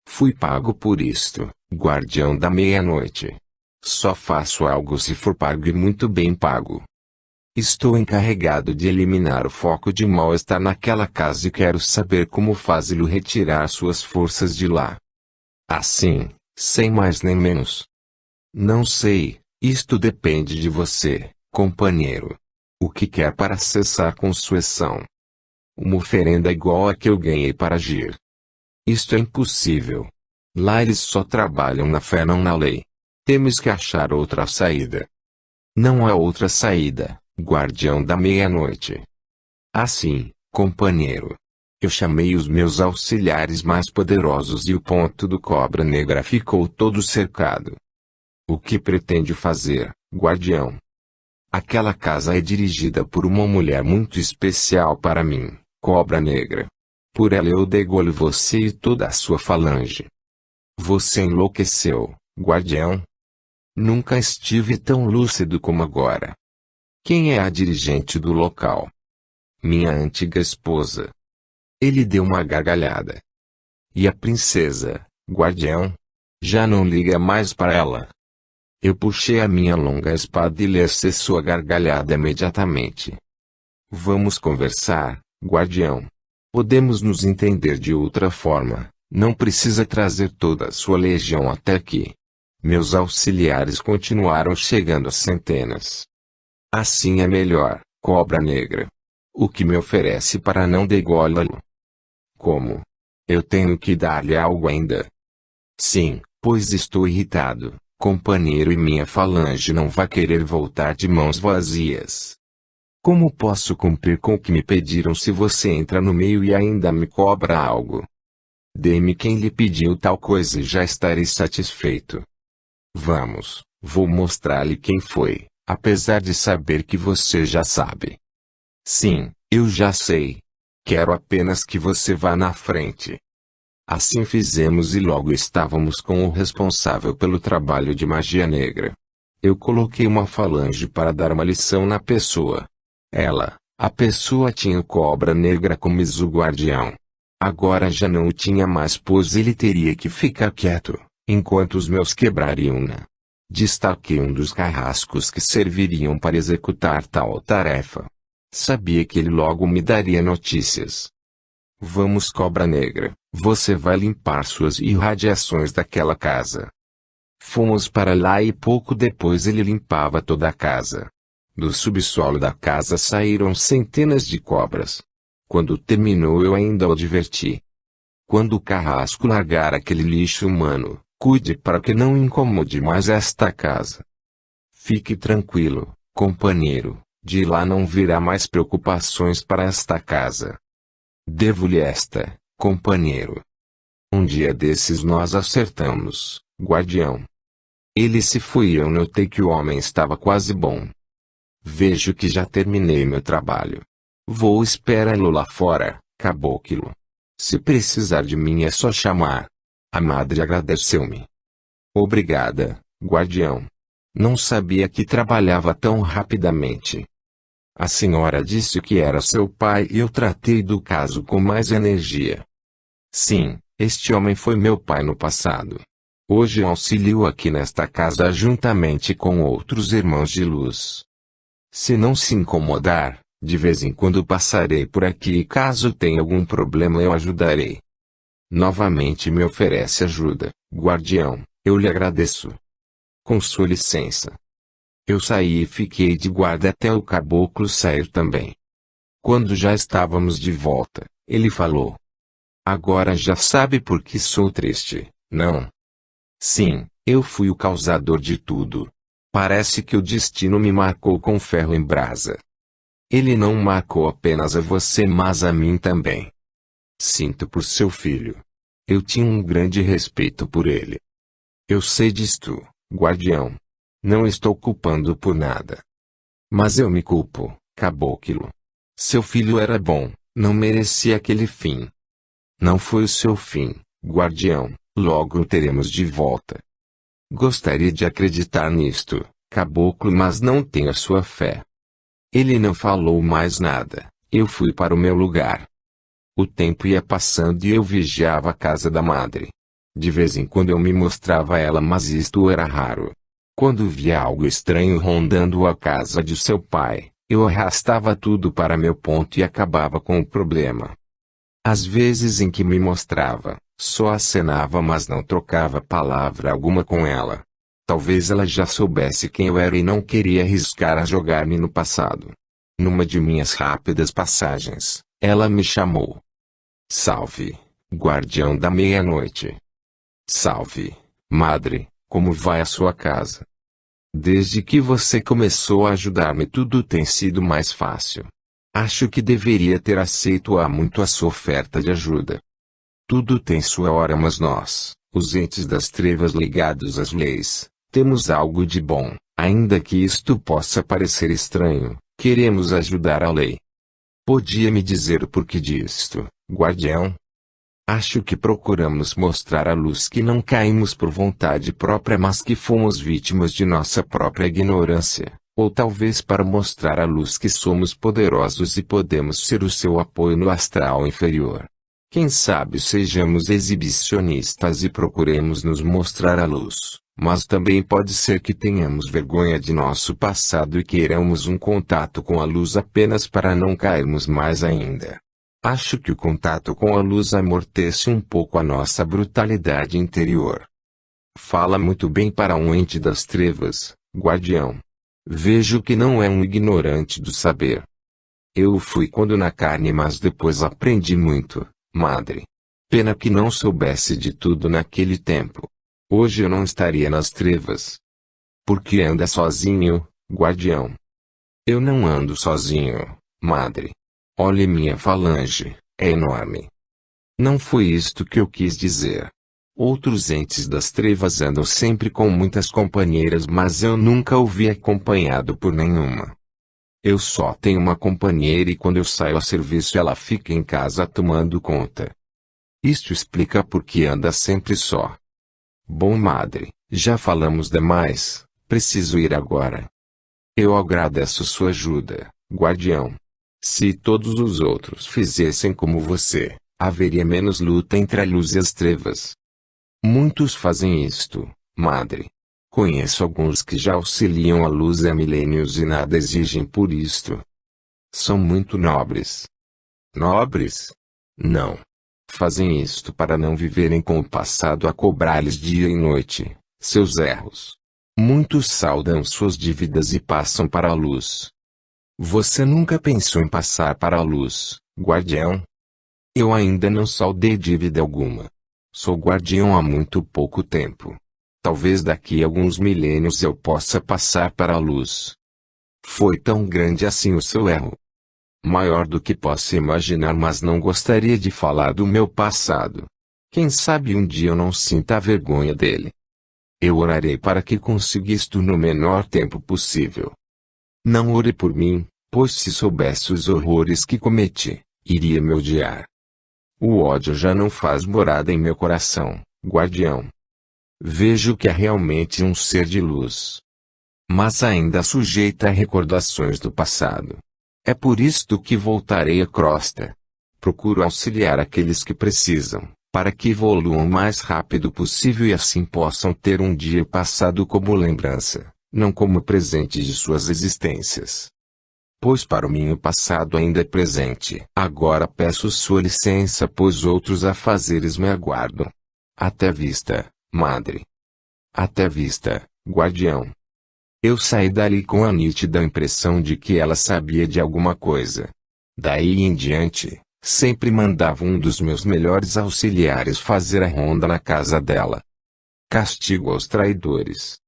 Fui pago por isto, guardião da meia-noite. Só faço algo se for pago e muito bem pago. Estou encarregado de eliminar o foco de mal-estar naquela casa e quero saber como fazê-lo retirar suas forças de lá. Assim, sem mais nem menos. Não sei, isto depende de você, companheiro. O que quer para cessar com sua ação? Uma oferenda igual a que eu ganhei para agir. Isto é impossível. Lá eles só trabalham na fé não na lei. Temos que achar outra saída. Não há outra saída, guardião da meia-noite. Assim, companheiro. Eu chamei os meus auxiliares mais poderosos e o ponto do Cobra Negra ficou todo cercado. O que pretende fazer, guardião? Aquela casa é dirigida por uma mulher muito especial para mim, Cobra Negra. Por ela eu degolo você e toda a sua falange. Você enlouqueceu, guardião? Nunca estive tão lúcido como agora. Quem é a dirigente do local? Minha antiga esposa. Ele deu uma gargalhada. E a princesa, guardião? Já não liga mais para ela. Eu puxei a minha longa espada e lhe cessou a gargalhada imediatamente. Vamos conversar, guardião. Podemos nos entender de outra forma. Não precisa trazer toda a sua legião até aqui. Meus auxiliares continuaram chegando às centenas. Assim é melhor, cobra negra. O que me oferece para não degolá-lo? Como? Eu tenho que dar-lhe algo ainda. Sim, pois estou irritado, companheiro, e minha falange não vai querer voltar de mãos vazias. Como posso cumprir com o que me pediram se você entra no meio e ainda me cobra algo? Dê-me quem lhe pediu tal coisa e já estarei satisfeito. Vamos, vou mostrar-lhe quem foi, apesar de saber que você já sabe. Sim, eu já sei. Quero apenas que você vá na frente. Assim fizemos e logo estávamos com o responsável pelo trabalho de magia negra. Eu coloquei uma falange para dar uma lição na pessoa. A pessoa tinha o cobra negra como guardião. Agora já não o tinha mais, pois ele teria que ficar quieto, enquanto os meus quebrariam-na. Destaquei um dos carrascos que serviriam para executar tal tarefa. Sabia que ele logo me daria notícias. Vamos, cobra negra, você vai limpar suas irradiações daquela casa. Fomos para lá e pouco depois ele limpava toda a casa. Do subsolo da casa saíram centenas de cobras. Quando terminou eu ainda o adverti. Quando o carrasco largar aquele lixo humano, cuide para que não incomode mais esta casa. Fique tranquilo, companheiro, de lá não virá mais preocupações para esta casa. Devo-lhe esta, companheiro. Um dia desses nós acertamos, guardião. Ele se foi e eu notei que o homem estava quase bom. Vejo que já terminei meu trabalho. Vou esperá-lo lá fora, caboclo. Se precisar de mim é só chamar. A madre agradeceu-me. Obrigada, guardião. Não sabia que trabalhava tão rapidamente. A senhora disse que era seu pai e eu tratei do caso com mais energia. Sim, este homem foi meu pai no passado. Hoje auxilio aqui nesta casa juntamente com outros irmãos de luz. Se não se incomodar, de vez em quando passarei por aqui e caso tenha algum problema eu ajudarei. Novamente me oferece ajuda, guardião, eu lhe agradeço. Com sua licença. Eu saí e fiquei de guarda até o caboclo sair também. Quando já estávamos de volta, ele falou. Agora já sabe por que sou triste, não? Sim, eu fui o causador de tudo. Parece que o destino me marcou com ferro em brasa. Ele não marcou apenas a você mas a mim também. Sinto por seu filho. Eu tinha um grande respeito por ele. Eu sei disto, guardião. Não estou culpando por nada. Mas eu me culpo, caboclo. Seu filho era bom, não merecia aquele fim. Não foi o seu fim, guardião, logo o teremos de volta. Gostaria de acreditar nisto, caboclo, mas não tenho a sua fé. Ele não falou mais nada, eu fui para o meu lugar. O tempo ia passando e eu vigiava a casa da madre. De vez em quando eu me mostrava a ela, mas isto era raro. Quando via algo estranho rondando a casa de seu pai, eu arrastava tudo para meu ponto e acabava com o problema. Às vezes em que me mostrava, só acenava mas não trocava palavra alguma com ela. Talvez ela já soubesse quem eu era e não queria arriscar a jogar-me no passado. Numa de minhas rápidas passagens, ela me chamou. Salve, guardião da meia-noite. Salve, madre, como vai a sua casa? Desde que você começou a ajudar-me tudo tem sido mais fácil. Acho que deveria ter aceito há muito a sua oferta de ajuda. Tudo tem sua hora mas nós, os entes das trevas ligados às leis, temos algo de bom, ainda que isto possa parecer estranho, queremos ajudar a lei. Podia me dizer o porquê disto, guardião? Acho que procuramos mostrar à luz que não caímos por vontade própria, mas que fomos vítimas de nossa própria ignorância, ou talvez para mostrar à luz que somos poderosos e podemos ser o seu apoio no astral inferior. Quem sabe sejamos exibicionistas e procuremos nos mostrar à luz, mas também pode ser que tenhamos vergonha de nosso passado e queiramos um contato com a luz apenas para não cairmos mais ainda. Acho que o contato com a luz amortece um pouco a nossa brutalidade interior. Fala muito bem para um ente das trevas, guardião. Vejo que não é um ignorante do saber. Eu fui quando na carne, mas depois aprendi muito, madre. Pena que não soubesse de tudo naquele tempo. Hoje eu não estaria nas trevas. Por que anda sozinho, guardião? Eu não ando sozinho, madre. Olhe minha falange, é enorme. Não foi isto que eu quis dizer. Outros entes das trevas andam sempre com muitas companheiras, mas eu nunca o vi acompanhado por nenhuma. Eu só tenho uma companheira e quando eu saio a serviço ela fica em casa tomando conta. Isto explica por que anda sempre só. Bom, madre, já falamos demais, preciso ir agora. Eu agradeço sua ajuda, guardião. Se todos os outros fizessem como você, haveria menos luta entre a luz e as trevas. Muitos fazem isto, madre. Conheço alguns que já auxiliam a luz há milênios e nada exigem por isto. São muito nobres. Nobres? Não. Fazem isto para não viverem com o passado a cobrar-lhes dia e noite, seus erros. Muitos saldam suas dívidas e passam para a luz. Você nunca pensou em passar para a luz, guardião? Eu ainda não saldei dívida alguma. Sou guardião há muito pouco tempo. Talvez daqui a alguns milênios eu possa passar para a luz. Foi tão grande assim o seu erro? Maior do que posso imaginar, mas não gostaria de falar do meu passado. Quem sabe um dia eu não sinta a vergonha dele. Eu orarei para que consiga isto no menor tempo possível. Não ore por mim, pois se soubesse os horrores que cometi, iria me odiar. O ódio já não faz morada em meu coração, guardião. Vejo que é realmente um ser de luz. Mas ainda sujeita a recordações do passado. É por isto que voltarei à crosta. Procuro auxiliar aqueles que precisam, para que evoluam o mais rápido possível e assim possam ter um dia passado como lembrança, não como presente de suas existências. Pois para mim o passado ainda é presente. Agora peço sua licença, pois outros afazeres me aguardam. Até vista, madre. Até vista, guardião. Eu saí dali com a nítida impressão de que ela sabia de alguma coisa. Daí em diante, sempre mandava um dos meus melhores auxiliares fazer a ronda na casa dela. Castigo aos traidores.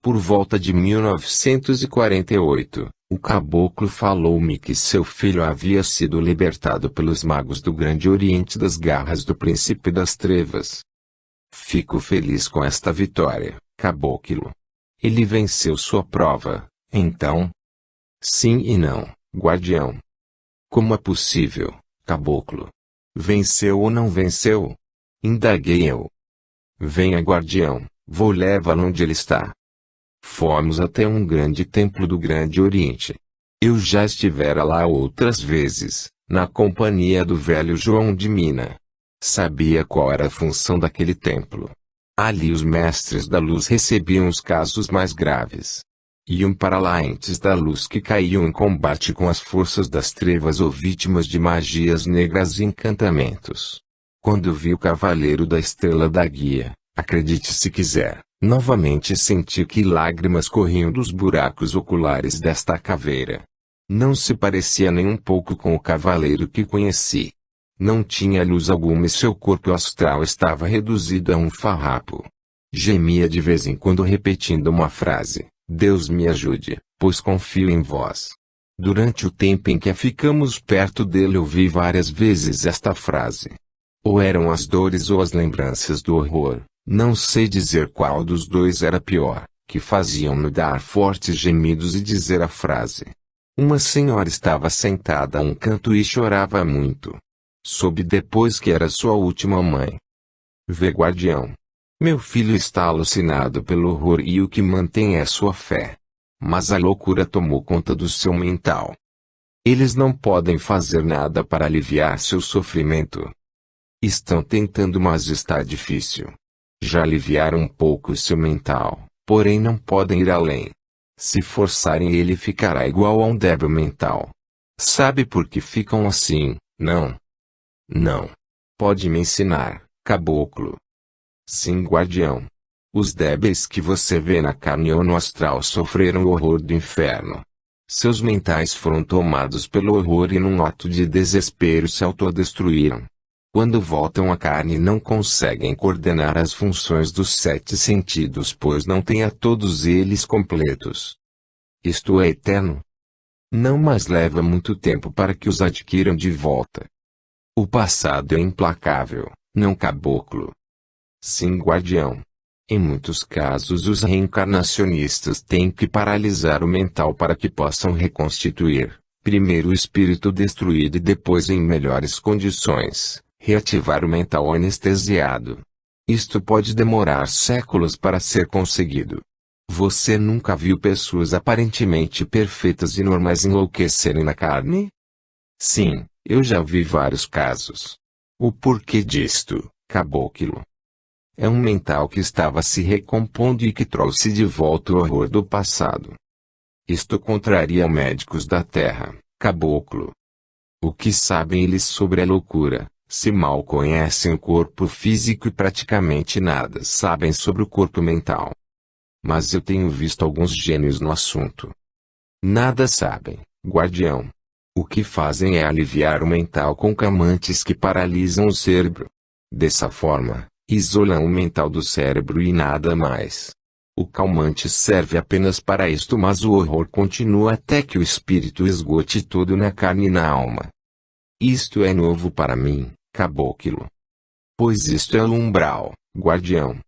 Por volta de 1948, o caboclo falou-me que seu filho havia sido libertado pelos magos do Grande Oriente das garras do Príncipe das Trevas. Fico feliz com esta vitória, caboclo. Ele venceu sua prova, então? Sim e não, guardião. Como é possível, caboclo? Venceu ou não venceu? Indaguei eu. Venha, guardião, vou levá-lo onde ele está. Fomos até um grande templo do Grande Oriente. Eu já estivera lá outras vezes, na companhia do velho João de Mina. Sabia qual era a função daquele templo. Ali os mestres da luz recebiam os casos mais graves. Iam para lá entes da luz que caíam em combate com as forças das trevas ou vítimas de magias negras e encantamentos. Quando vi o Cavaleiro da Estrela da Guia, acredite se quiser, novamente senti que lágrimas corriam dos buracos oculares desta caveira. Não se parecia nem um pouco com o cavaleiro que conheci. Não tinha luz alguma e seu corpo astral estava reduzido a um farrapo. Gemia de vez em quando repetindo uma frase: Deus me ajude, pois confio em vós. Durante o tempo em que ficamos perto dele ouvi várias vezes esta frase. Ou eram as dores ou as lembranças do horror, não sei dizer qual dos dois era pior, que faziam-no dar fortes gemidos e dizer a frase. Uma senhora estava sentada a um canto e chorava muito. Soube depois que era sua última mãe. Vê, guardião. Meu filho está alucinado pelo horror e o que mantém é sua fé. Mas a loucura tomou conta do seu mental. Eles não podem fazer nada para aliviar seu sofrimento. Estão tentando, mas está difícil. Já aliviaram um pouco seu mental, porém não podem ir além. Se forçarem, ele ficará igual a um débil mental. Sabe por que ficam assim, não? Não. Pode me ensinar, caboclo? Sim, guardião. Os débeis que você vê na carne ou no astral sofreram o horror do inferno. Seus mentais foram tomados pelo horror e num ato de desespero se autodestruíram. Quando voltam à carne não conseguem coordenar as funções dos 7 sentidos, pois não têm a todos eles completos. Isto é eterno? Não, mas leva muito tempo para que os adquiram de volta. O passado é implacável, não, caboclo? Sim, guardião. Em muitos casos os reencarnacionistas têm que paralisar o mental para que possam reconstituir, primeiro o espírito destruído e depois, em melhores condições, reativar o mental anestesiado. Isto pode demorar séculos para ser conseguido. Você nunca viu pessoas aparentemente perfeitas e normais enlouquecerem na carne? Sim, eu já vi vários casos. O porquê disto, caboclo? É um mental que estava se recompondo e que trouxe de volta o horror do passado. Isto contraria médicos da Terra, caboclo. O que sabem eles sobre a loucura, se mal conhecem o corpo físico e praticamente nada sabem sobre o corpo mental? Mas eu tenho visto alguns gênios no assunto. Nada sabem, guardião. O que fazem é aliviar o mental com calmantes que paralisam o cérebro. Dessa forma, isolam o mental do cérebro e nada mais. O calmante serve apenas para isto, mas o horror continua até que o espírito esgote todo na carne e na alma. Isto é novo para mim, caboclo. Pois isto é o umbral, guardião.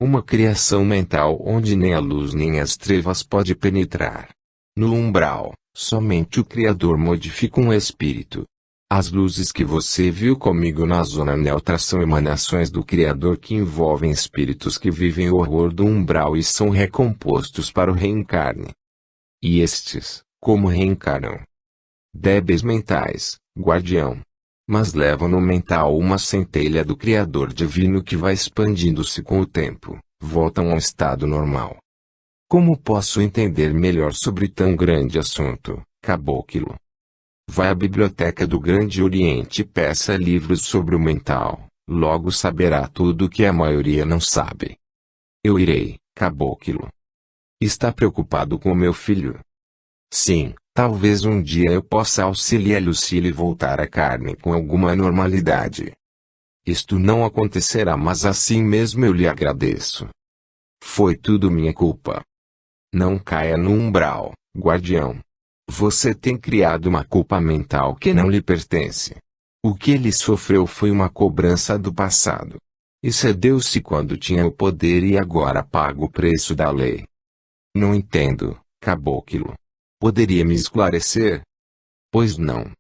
Uma criação mental onde nem a luz nem as trevas pode penetrar. No umbral, somente o Criador modifica um espírito. As luzes que você viu comigo na zona neutra são emanações do Criador que envolvem espíritos que vivem o horror do umbral e são recompostos para o reencarne. E estes, como reencarnam? Débeis mentais, guardião. Mas levam no mental uma centelha do Criador divino que vai expandindo-se com o tempo, voltam ao estado normal. Como posso entender melhor sobre tão grande assunto, caboclo? Vai à biblioteca do Grande Oriente e peça livros sobre o mental, logo saberá tudo o que a maioria não sabe. Eu irei, caboclo. Está preocupado com meu filho? Sim, talvez um dia eu possa auxiliá-lo se ele voltar à carne com alguma normalidade. Isto não acontecerá, mas assim mesmo eu lhe agradeço. Foi tudo minha culpa. Não caia no umbral, guardião. Você tem criado uma culpa mental que não lhe pertence. O que ele sofreu foi uma cobrança do passado. Excedeu-se quando tinha o poder e agora paga o preço da lei. Não entendo, caboclo. Poderia me esclarecer? Pois não.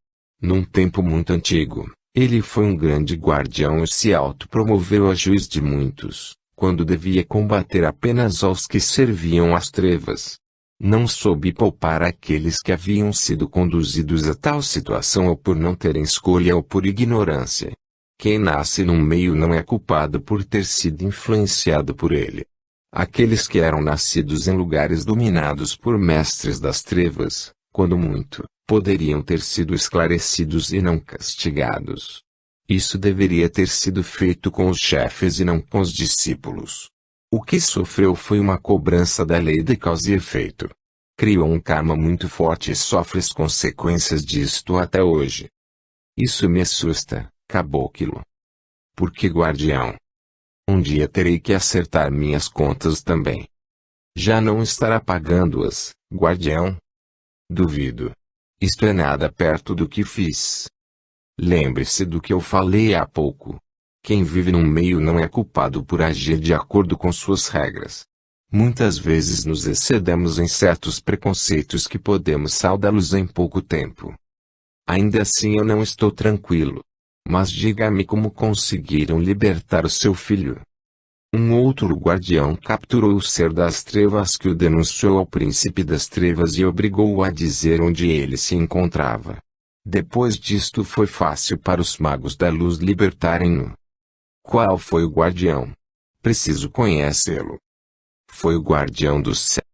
Num tempo muito antigo, ele foi um grande guardião e se autopromoveu a juiz de muitos, quando devia combater apenas aos que serviam às trevas. Não soube poupar aqueles que haviam sido conduzidos a tal situação ou por não terem escolha ou por ignorância. Quem nasce num meio não é culpado por ter sido influenciado por ele. Aqueles que eram nascidos em lugares dominados por mestres das trevas, quando muito, poderiam ter sido esclarecidos e não castigados. Isso deveria ter sido feito com os chefes e não com os discípulos. O que sofreu foi uma cobrança da lei de causa e efeito. Criou um karma muito forte e sofre as consequências disto até hoje. Isso me assusta, caboclo. Porque, guardião, um dia terei que acertar minhas contas também. Já não estará pagando-as, guardião? Duvido. Isto é nada perto do que fiz. Lembre-se do que eu falei há pouco. Quem vive num meio não é culpado por agir de acordo com suas regras. Muitas vezes nos excedemos em certos preconceitos que podemos saudá-los em pouco tempo. Ainda assim eu não estou tranquilo. Mas diga-me como conseguiram libertar o seu filho. Um outro guardião capturou o ser das trevas que o denunciou ao príncipe das trevas e obrigou-o a dizer onde ele se encontrava. Depois disto foi fácil para os magos da luz libertarem-no. Qual foi o guardião? Preciso conhecê-lo. Foi o guardião do céu.